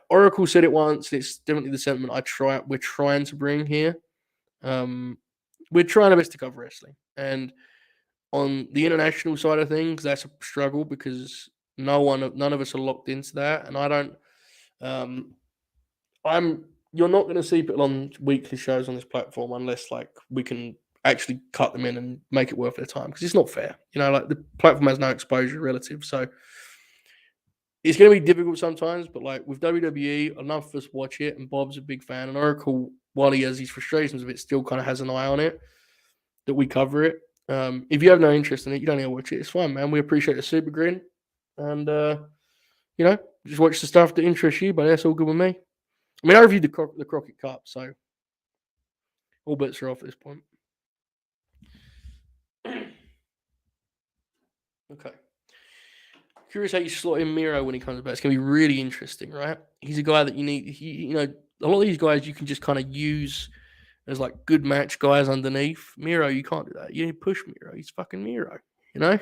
Oracle said it once. And it's definitely the sentiment we're trying to bring here. We're trying our best to cover wrestling, and on the international side of things, that's a struggle because none of us are locked into that, and I don't. Um, I'm You're not going to see people on weekly shows on this platform unless like we can actually cut them in and make it worth their time because it's not fair. Like the platform has no exposure relative, so it's going to be difficult sometimes. But like with WWE, enough of us watch it, and Bob's a big fan, and Oracle, while he has these frustrations of it, still kind of has an eye on it that we cover it. If you have no interest in it, you don't need to watch it. It's fine, man. We appreciate the super grin, and just watch the stuff that interests you. But that's all good with me. I mean, I reviewed the Crockett Cup, so all bets are off at this point. Okay. Curious how you slot in Miro when he comes back. It's going to be really interesting, right? He's a guy that you need. A lot of these guys you can just kind of use as like good match guys underneath. Miro, you can't do that. You need to push Miro. He's fucking Miro, you know?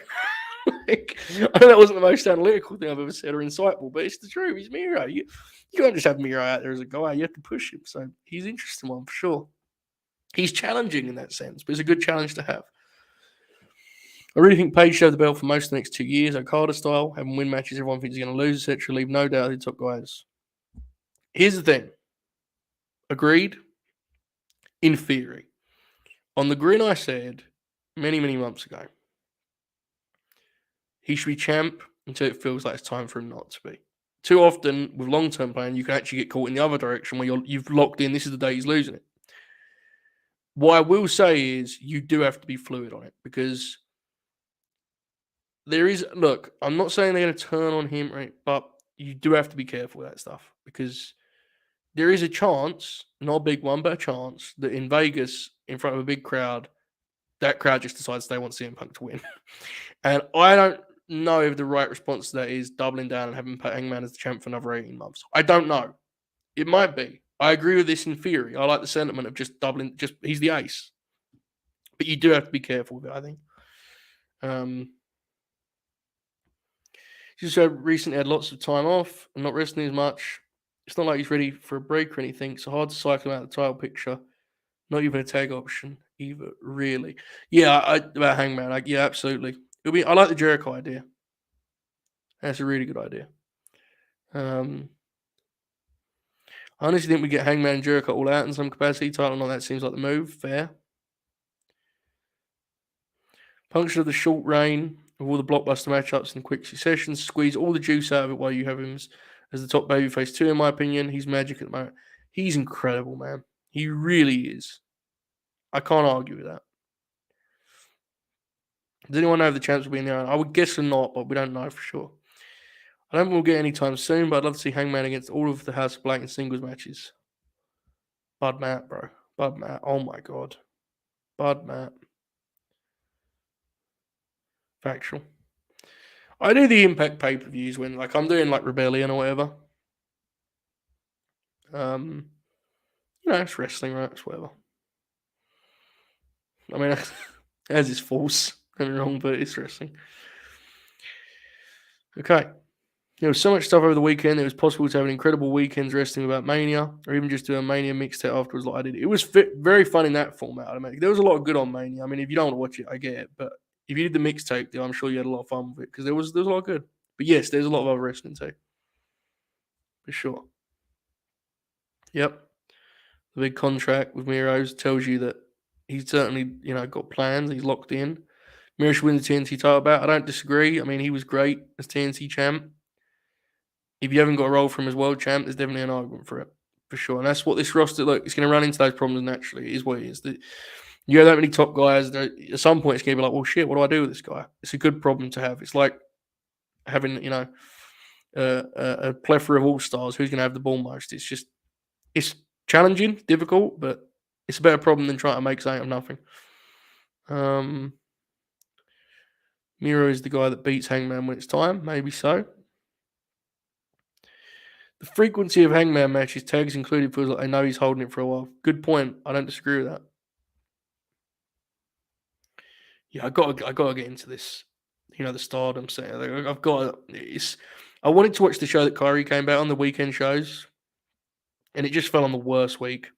Like, I know that wasn't the most analytical thing I've ever said or insightful, but it's the truth. He's Miro. You can't just have Miro out there as a guy. You have to push him. So he's an interesting one for sure. He's challenging in that sense, but it's a good challenge to have. I really think Page should have the belt for most of the next 2 years, Okada style, having win matches everyone thinks he's going to lose, etc. Leave no doubt the top guys. Here's the thing. Agreed? In theory. On the Grin, I said many, many months ago, he should be champ until it feels like it's time for him not to be. Too often, with long-term plan, you can actually get caught in the other direction where you've locked in, this is the day he's losing it. What I will say is you do have to be fluid on it because look, I'm not saying they're going to turn on him, right? But you do have to be careful with that stuff because there is a chance, not a big one, but a chance that in Vegas, in front of a big crowd, that crowd just decides they want CM Punk to win. And I don't know if the right response to that is doubling down and having Hangman as the champ for another 18 months. I don't know. It might be. I agree with this in theory. I like the sentiment of just doubling, he's the ace. But you do have to be careful with it, I think. He's also recently had lots of time off and not resting as much. It's not like he's ready for a break or anything. So hard to cycle him out of the title picture. Not even a tag option either, really. Yeah, about Hangman. Yeah, absolutely. I like the Jericho idea. That's a really good idea. I honestly think we get Hangman and Jericho all out in some capacity. Title on that seems like the move. Fair. Puncture of the short reign of all the blockbuster matchups in quick succession. Squeeze all the juice out of it while you have him as the top babyface too, in my opinion. He's magic at the moment. He's incredible, man. He really is. I can't argue with that. Does anyone know if the champs will be in there? I would guess not, but we don't know for sure. I don't think we'll get any time soon, but I'd love to see Hangman against all of the House of Black in singles matches. Bud Matt, bro. Bud Matt. Oh my god. Bud Matt. Factual. I do the Impact pay-per-views when like I'm doing like Rebellion or whatever. It's wrestling, right? It's whatever. I mean, as is false. Don't get me wrong, but it's wrestling. Okay. There was so much stuff over the weekend. It was possible to have an incredible weekend wrestling about Mania, or even just do a Mania mixtape afterwards like I did. It was very fun in that format. I mean, there was a lot of good on Mania. I mean, if you don't want to watch it, I get it. But if you did the mixtape deal, I'm sure you had a lot of fun with it because there was a lot of good. But yes, there's a lot of other wrestling too. For sure. Yep. The big contract with Miro's tells you that he's certainly, got plans. He's locked in. Miro should win the TNT title bout. I don't disagree. I mean, he was great as TNT champ. If you haven't got a role for him as world champ, there's definitely an argument for it, for sure. And that's what this roster, look, it's going to run into those problems naturally. It is what it is. You have that many top guys, at some point it's going to be like, well, shit, what do I do with this guy? It's a good problem to have. It's like having, a plethora of all-stars. Who's going to have the ball most? It's challenging, difficult, but it's a better problem than trying to make something of nothing. Miro is the guy that beats Hangman when it's time. Maybe so. The frequency of Hangman matches, tags included, feels like they know he's holding it for a while. Good point. I don't disagree with that. I gotta get into this. The Stardom thing. I've got. I wanted to watch the show that Kyrie came back on, the weekend shows, and it just fell on the worst week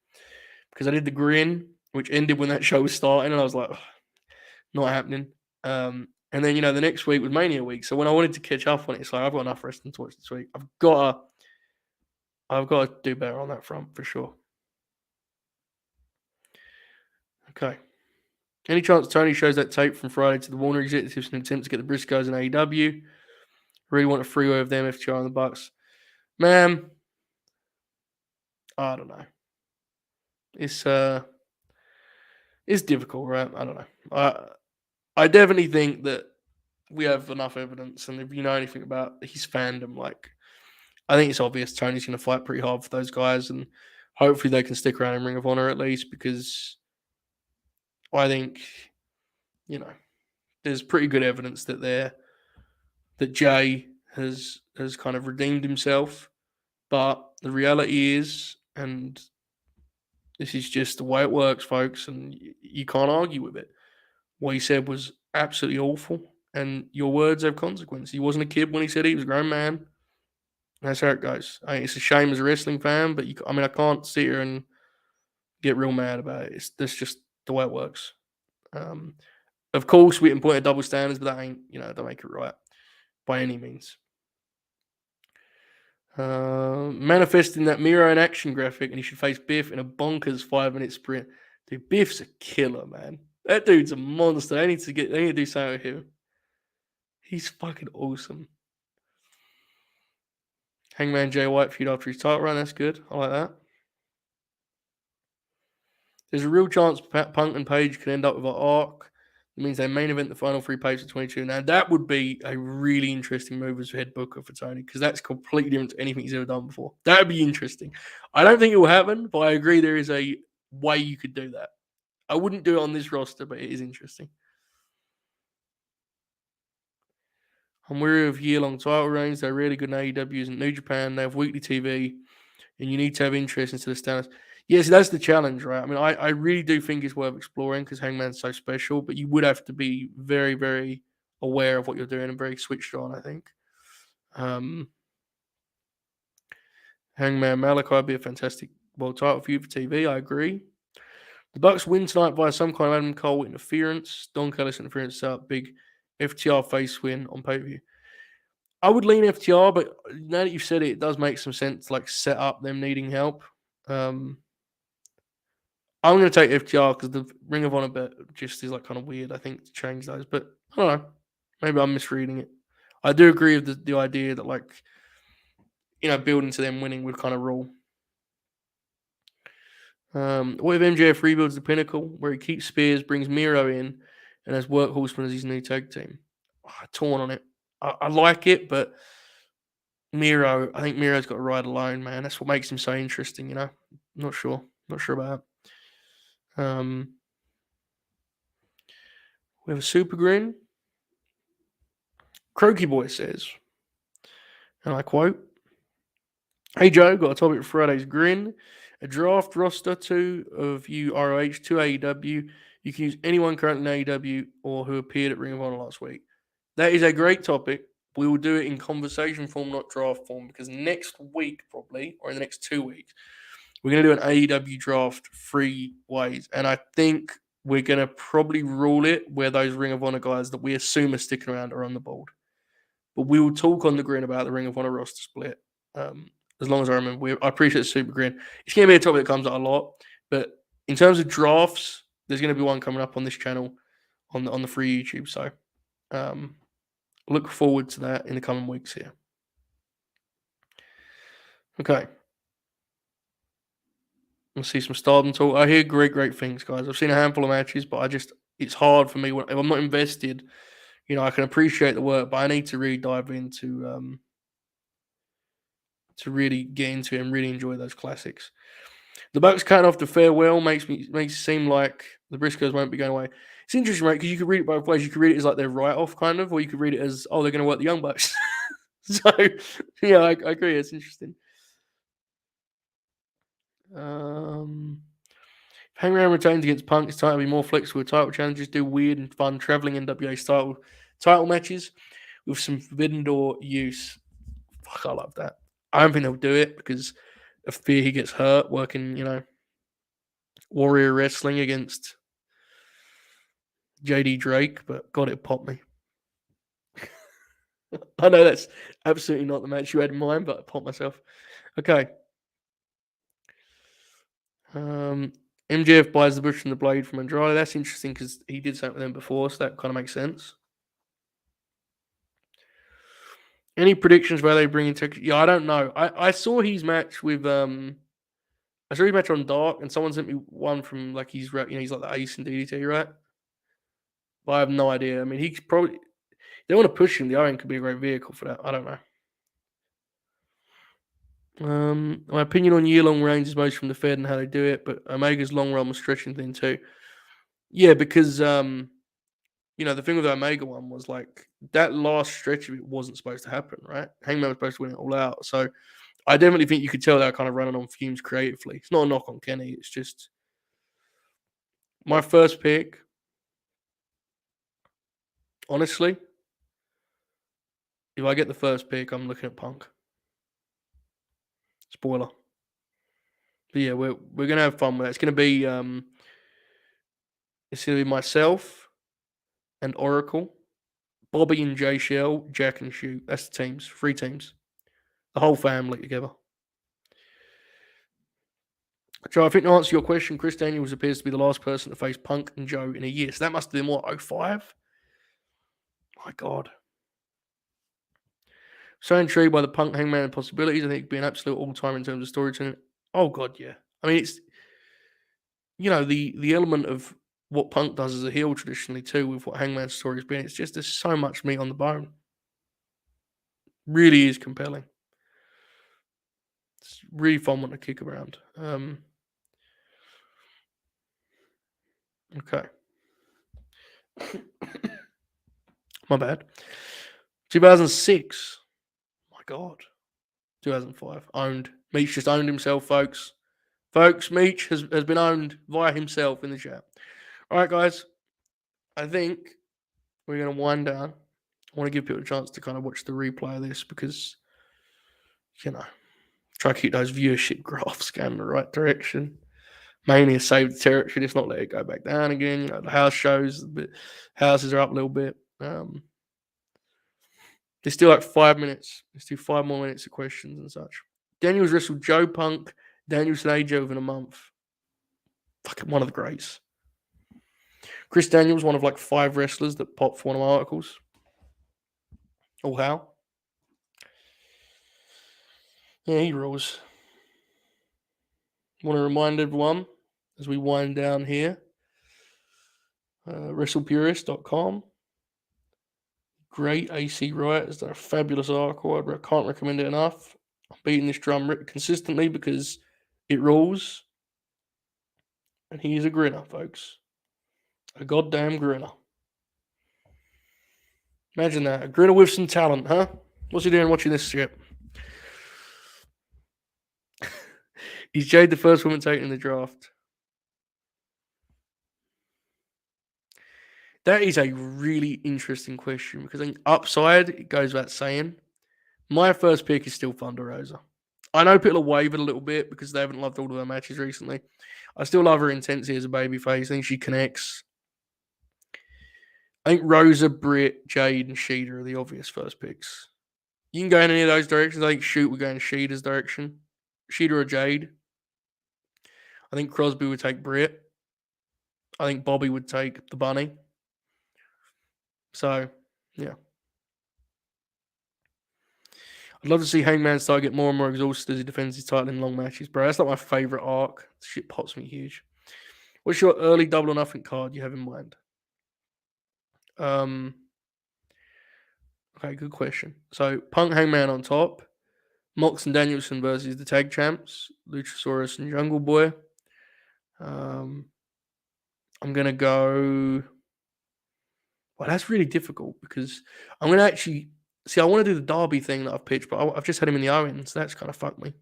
because I did the Grin, which ended when that show was starting, and I was like, "Ugh, not happening." And then the next week was Mania week, so when I wanted to catch up on it, it's like I've got enough wrestling to watch this week. I've got to do better on that front for sure. Okay. Any chance Tony shows that tape from Friday to the Warner executives in an attempt to get the Briscoes and AEW? Really want a freeway of them, FTR and the Bucks. Man, I don't know. It's difficult, right? I don't know. I definitely think that we have enough evidence, and if you know anything about his fandom, like I think it's obvious Tony's going to fight pretty hard for those guys, and hopefully they can stick around in Ring of Honor at least, because I think there's pretty good evidence that Jay has kind of redeemed himself, but the reality is, and this is just the way it works, folks, and you can't argue with it. What he said was absolutely awful, and your words have consequences. He wasn't a kid when he said he was a grown man. That's how it goes. It's a shame as a wrestling fan, but I can't sit here and get real mad about it. That's just the way it works. Of course, we can point at double standards, but that ain't, don't make it right by any means. Manifesting that Miro in action graphic, and he should face Biff in a bonkers 5-minute sprint. Dude, Biff's a killer, man. That dude's a monster. They need to do something with him. He's fucking awesome. Hangman Jay White feud after his title run. That's good. I like that. There's a real chance Punk and Page could end up with an arc. It means they main event the final 3 pages of 22. Now, that would be a really interesting move as head booker for Tony, because that's completely different to anything he's ever done before. That would be interesting. I don't think it will happen, but I agree there is a way you could do that. I wouldn't do it on this roster, but it is interesting. I'm weary of year-long title reigns. They're really good in AEW and New Japan. They have weekly TV, and you need to have interest into the status. Yes, that's the challenge, right? I mean, I really do think it's worth exploring because Hangman's so special, but you would have to be very, very aware of what you're doing and very switched on, I think. Hangman Malachi would be a fantastic world title for you for TV. I agree. The Bucks win tonight via some kind of Adam Cole interference. Don Callis interference set up big FTR face win on pay-per-view. I would lean FTR, but now that you've said it, it does make some sense, like set up them needing help. I'm going to take FTR because the Ring of Honor bit just is like kind of weird, I think, to change those. But I don't know. Maybe I'm misreading it. I do agree with the idea that, like, building to them winning would kind of rule. What if MJF rebuilds the Pinnacle, where he keeps Spears, brings Miro in, and has Workhorseman as his new tag team? Torn on it. I like it, but I think Miro's got to ride alone, man. That's what makes him so interesting, Not sure about that. We have a super grin. Croaky Boy says, and I quote, "Hey Joe, got a topic for Friday's Grin. A draft roster 2 of you ROH to AEW. You can use anyone currently in AEW or who appeared at Ring of Honor last week. That is a great topic. We will do it in conversation form, not draft form, because next week probably, or in the next 2 weeks, we're going to do an AEW draft 3 ways. And I think we're going to probably rule it where those Ring of Honor guys that we assume are sticking around are on the board. But we will talk on the Grin about the Ring of Honor roster split. As long as I remember, I appreciate the super Grin. It's going to be a topic that comes up a lot. But in terms of drafts, there's going to be one coming up on this channel on the free YouTube. So look forward to that in the coming weeks here. Okay. We'll see some Stardom talk. I hear great things, guys. I've seen a handful of matches, but it's hard for me. If I'm not invested, I can appreciate the work, but I need to really dive into to really get into it and really enjoy those classics. The Bucks cutting off the farewell makes it seem like the Briscoes won't be going away. It's interesting, right? Because you could read it both ways. You could read it as like their write-off, kind of, or you could read it as, oh, they're going to work the Young Bucks. So, yeah, I agree. It's interesting. If Hangman retains against Punk. It's time to be more flexible with title challenges, do weird and fun traveling NWA style title matches with some Forbidden Door use. Fuck, I love that. I don't think they'll do it because of fear he gets hurt working, Warrior Wrestling against JD Drake, but God, it popped me. I know that's absolutely not the match you had in mind, but I popped myself. Okay. MJF buys the Bush and the Blade from Andrade. That's interesting because he did something with them before, so that kind of makes sense. Any predictions where they bring in Texas? Yeah, I don't know. I saw his match with I saw his match on Dark, and someone sent me one from like he's like the Ace in DDT, right? But I have no idea. I mean, he's probably they want to push him. The Owen could be a great vehicle for that. I don't know. My opinion on year-long reigns is most from the Fed and how they do it, but Omega's long run was stretching thin too. Yeah, because the thing with the Omega one was like that last stretch of it wasn't supposed to happen, right? Hangman was supposed to win it all out. So I definitely think you could tell they're kind of running on fumes creatively. It's not a knock on Kenny. It's just my first pick. Honestly, if I get the first pick, I'm looking at Punk. Spoiler. But yeah, we're gonna have fun with it. It's gonna be myself and Oracle, Bobby and Jay Shell, Jack and Shoot. That's the teams. 3 teams. The whole family together. Joe, I think to answer your question, Chris Daniels appears to be the last person to face Punk and Joe in a year. So that must have been what, 05? My God. So intrigued by the Punk Hangman possibilities. I think it'd be an absolute all-time in terms of storytelling. Oh God, yeah. I mean, it's the element of what Punk does as a heel traditionally too, with what Hangman's story has been. It's just there's so much meat on the bone. Really is compelling. It's really fun one to kick around. Okay. My bad. 2006. My God. 2005. Owned. Meech just owned himself, folks. Meech has been owned via himself in the chat. All right, guys. I think we're going to wind down. I want to give people a chance to kind of watch the replay of this because, try to keep those viewership graphs going in the right direction. Mainly a saved territory. Just not let it go back down again. The house shows, houses are up a little bit. There's still like 5 minutes. Let's do 5 more minutes of questions and such. Daniels wrestled Joe Punk, Danielson AJ within a month. Fucking one of the greats. Chris Daniels, one of like 5 wrestlers that popped for one of my articles. Oh, how? Yeah, he rules. Want to remind everyone as we wind down here, WrestlePurists.com. Great AC writers. They're a fabulous article. I can't recommend it enough. I'm beating this drum consistently because it rules. And he is a grinner, folks. A goddamn grinner. Imagine that. A grinner with some talent, huh? What's he doing watching this shit? Is Jade the first woman taken in the draft? That is a really interesting question because I think upside, it goes without saying. My first pick is still Thunder Rosa. I know people are wavered a little bit because they haven't loved all of her matches recently. I still love her intensity as a babyface. I think she connects. I think Rosa, Britt, Jade, and Sheeta are the obvious first picks. You can go in any of those directions. I think Shoot would go in Sheeta's direction. Sheeta or Jade. I think Crosby would take Britt. I think Bobby would take the Bunny. So, yeah. I'd love to see Hangman start get more and more exhausted as he defends his title in long matches, bro. That's like my favorite arc. This shit pops me huge. What's your early Double or Nothing card you have in mind? Okay, good question. So Punk Hangman on top, Mox and Danielson versus the tag champs, Luchasaurus and Jungle Boy. I'm gonna go. Well, that's really difficult because I'm gonna actually see. I want to do the Derby thing that I've pitched, but I've just had him in the Owens. So that's kind of fucked me.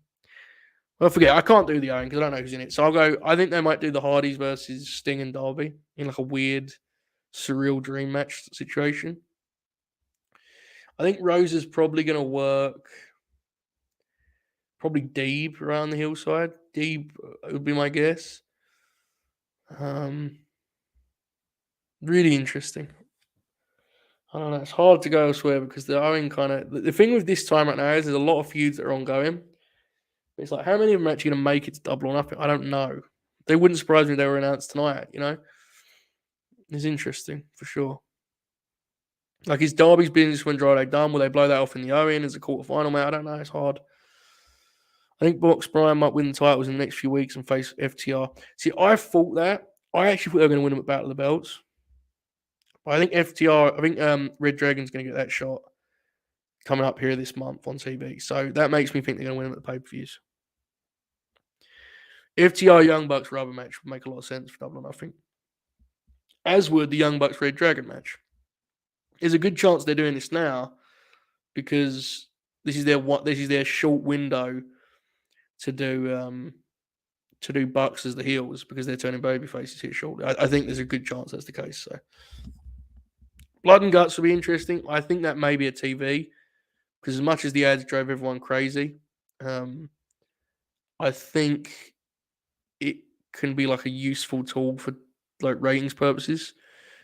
Well, I forget. I can't do the Owen because I don't know who's in it. So I'll go. I think they might do the Hardys versus Sting and Darby in like a weird, surreal dream match situation. I think Rose is probably going to work. Probably Deeb around the hillside. Deeb would be my guess. Really interesting. I don't know. It's hard to go elsewhere because the Owen kind of the thing with this time right now is there's a lot of feuds that are ongoing. It's like how many of them are actually going to make it to Double or Nothing? I don't know. They wouldn't surprise me if they were announced tonight. It's interesting for sure. Like is Darby's business when Andrade done? Will they blow that off in the Owen as a quarterfinal match? I don't know. It's hard. I think Box Bryan might win the titles in the next few weeks and face FTR. See, I thought that. I actually thought they were going to win them at Battle of the Belts. But I think FTR, I think Red Dragon's going to get that shot coming up here this month on TV. So that makes me think they're going to win them at the pay-per-views. FTR Young Bucks rubber match would make a lot of sense for Double or Nothing. As would the Young Bucks Red Dragon match. There's a good chance they're doing this now because this is their short window to do Bucks as the heels because they're turning baby faces here shortly. I think there's a good chance that's the case. So Blood and Guts will be interesting. I think that may be a TV because as much as the ads drove everyone crazy, I think it can be like a useful tool for like ratings purposes.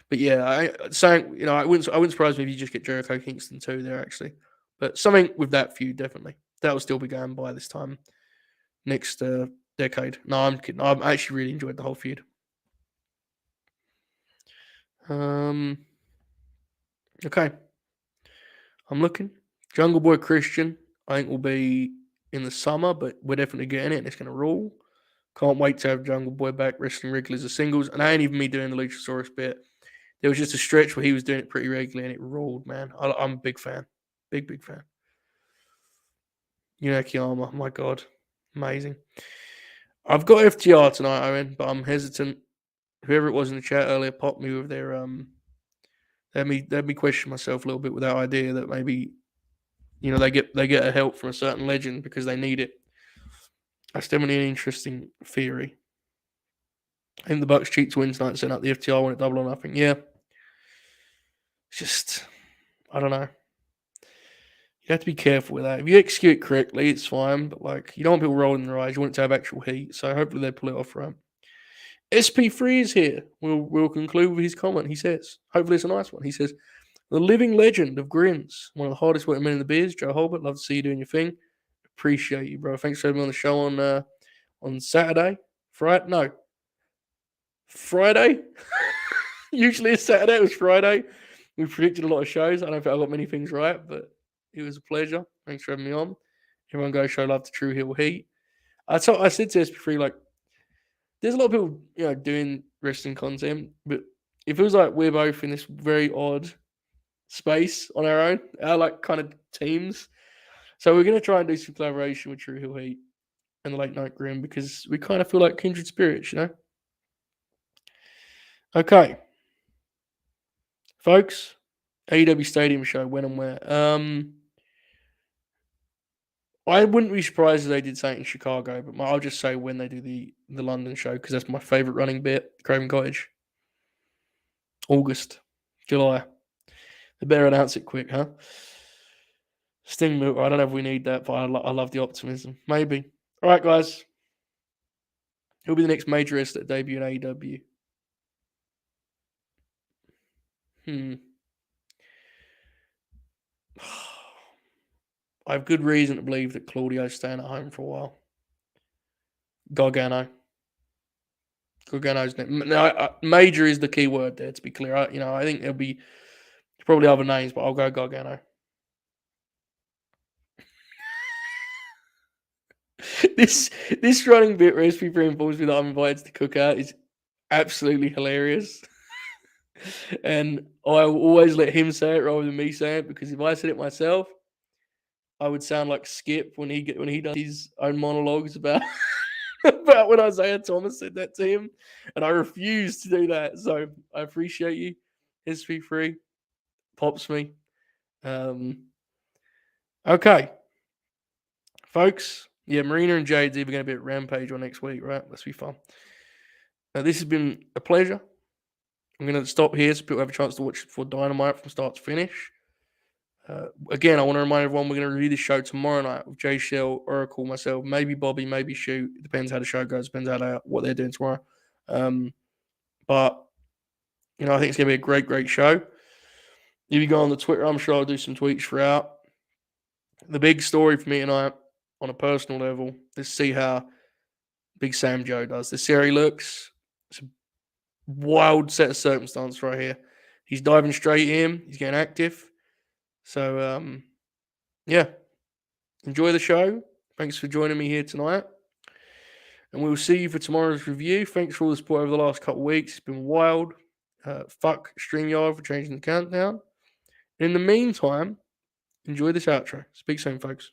But yeah, it wouldn't surprise me if you just get Jericho Kingston too there actually. But something with that feud definitely that will still be going by this time next decade. No, I'm kidding. I actually really enjoyed the whole feud. Okay. I'm looking. Jungle Boy Christian, I think will be in the summer, but we're definitely getting it and it's going to rule. Can't wait to have Jungle Boy back wrestling regularly as singles. And I ain't even me doing the Luchasaurus bit. There was just a stretch where he was doing it pretty regularly and it ruled, man. I'm a big fan. Big fan. Akiyama, my God. Amazing. I've got FTR tonight, Owen, but I'm hesitant. Whoever it was in the chat earlier popped me with their let me question myself a little bit with that idea that maybe they get a help from a certain legend because they need it. That's definitely an interesting theory. I think the Bucks cheat to win tonight and send out the FTR when it Double or Nothing. Yeah. It's just I don't know. You have to be careful with that. If you execute it correctly, it's fine. But you don't want people rolling their eyes. You want it to have actual heat. So hopefully they pull it off right. SP3 is here. We'll conclude with his comment. He says, hopefully it's a nice one. He says, the living legend of grins, one of the hardest working men in the biz, Joe Holbert. Love to see you doing your thing. Appreciate you, bro. Thanks for having me on the show on Saturday. Friday. Usually it's Saturday. It was Friday. We predicted a lot of shows. I don't think I got many things right, but it was a pleasure. Thanks for having me on. Everyone go show love to True Hill Heat. I said to SP3, there's a lot of people, doing wrestling content, but it feels like we're both in this very odd space on our own, our kind of teams. So we're going to try and do some collaboration with True Hill Heat and the Late Night Grin because we kind of feel like kindred spirits, Okay. Folks, AEW Stadium show, when and where? I wouldn't be surprised if they did something in Chicago, but I'll just say when they do the London show because that's my favourite running bit, Craven Cottage. August, July. They better announce it quick, huh? Sting Milk, I don't know if we need that, but I love the optimism. Maybe. All right, guys. Who'll be the next major wrestler at debut in AEW? I have good reason to believe that Claudio's staying at home for a while. Gargano's major is the key word there. To be clear, I think there'll be probably other names, but I'll go Gargano. This running bit where SP3 informs me that I'm invited to cook out is absolutely hilarious. And I will always let him say it rather than me say it because if I said it myself, I would sound like Skip when he does his own monologues about about when Isaiah Thomas said that to him, and I refuse to do that. So I appreciate you, SP3. Pops me. Okay, folks. Yeah, Marina and Jade's either going to be at Rampage or next week, right? Let's be fun. This has been a pleasure. I'm going to stop here so people have a chance to watch it for Dynamite from start to finish. Again, I want to remind everyone we're going to review this show tomorrow night with Jay Shell, Oracle, myself, maybe Bobby, maybe Shoot. It depends how the show goes. Depends what they're doing tomorrow. But I think it's going to be a great, great show. If you go on the Twitter, I'm sure I'll do some tweets throughout. The big story for me tonight, on a personal level, is see how Big Sam Joe does. Let's see how he looks. It's a wild set of circumstances right here. He's diving straight in. He's getting active. So, yeah. Enjoy the show. Thanks for joining me here tonight. And we'll see you for tomorrow's review. Thanks for all the support over the last couple of weeks. It's been wild. Fuck StreamYard for changing the countdown. In the meantime, enjoy this outro. Speak soon, folks.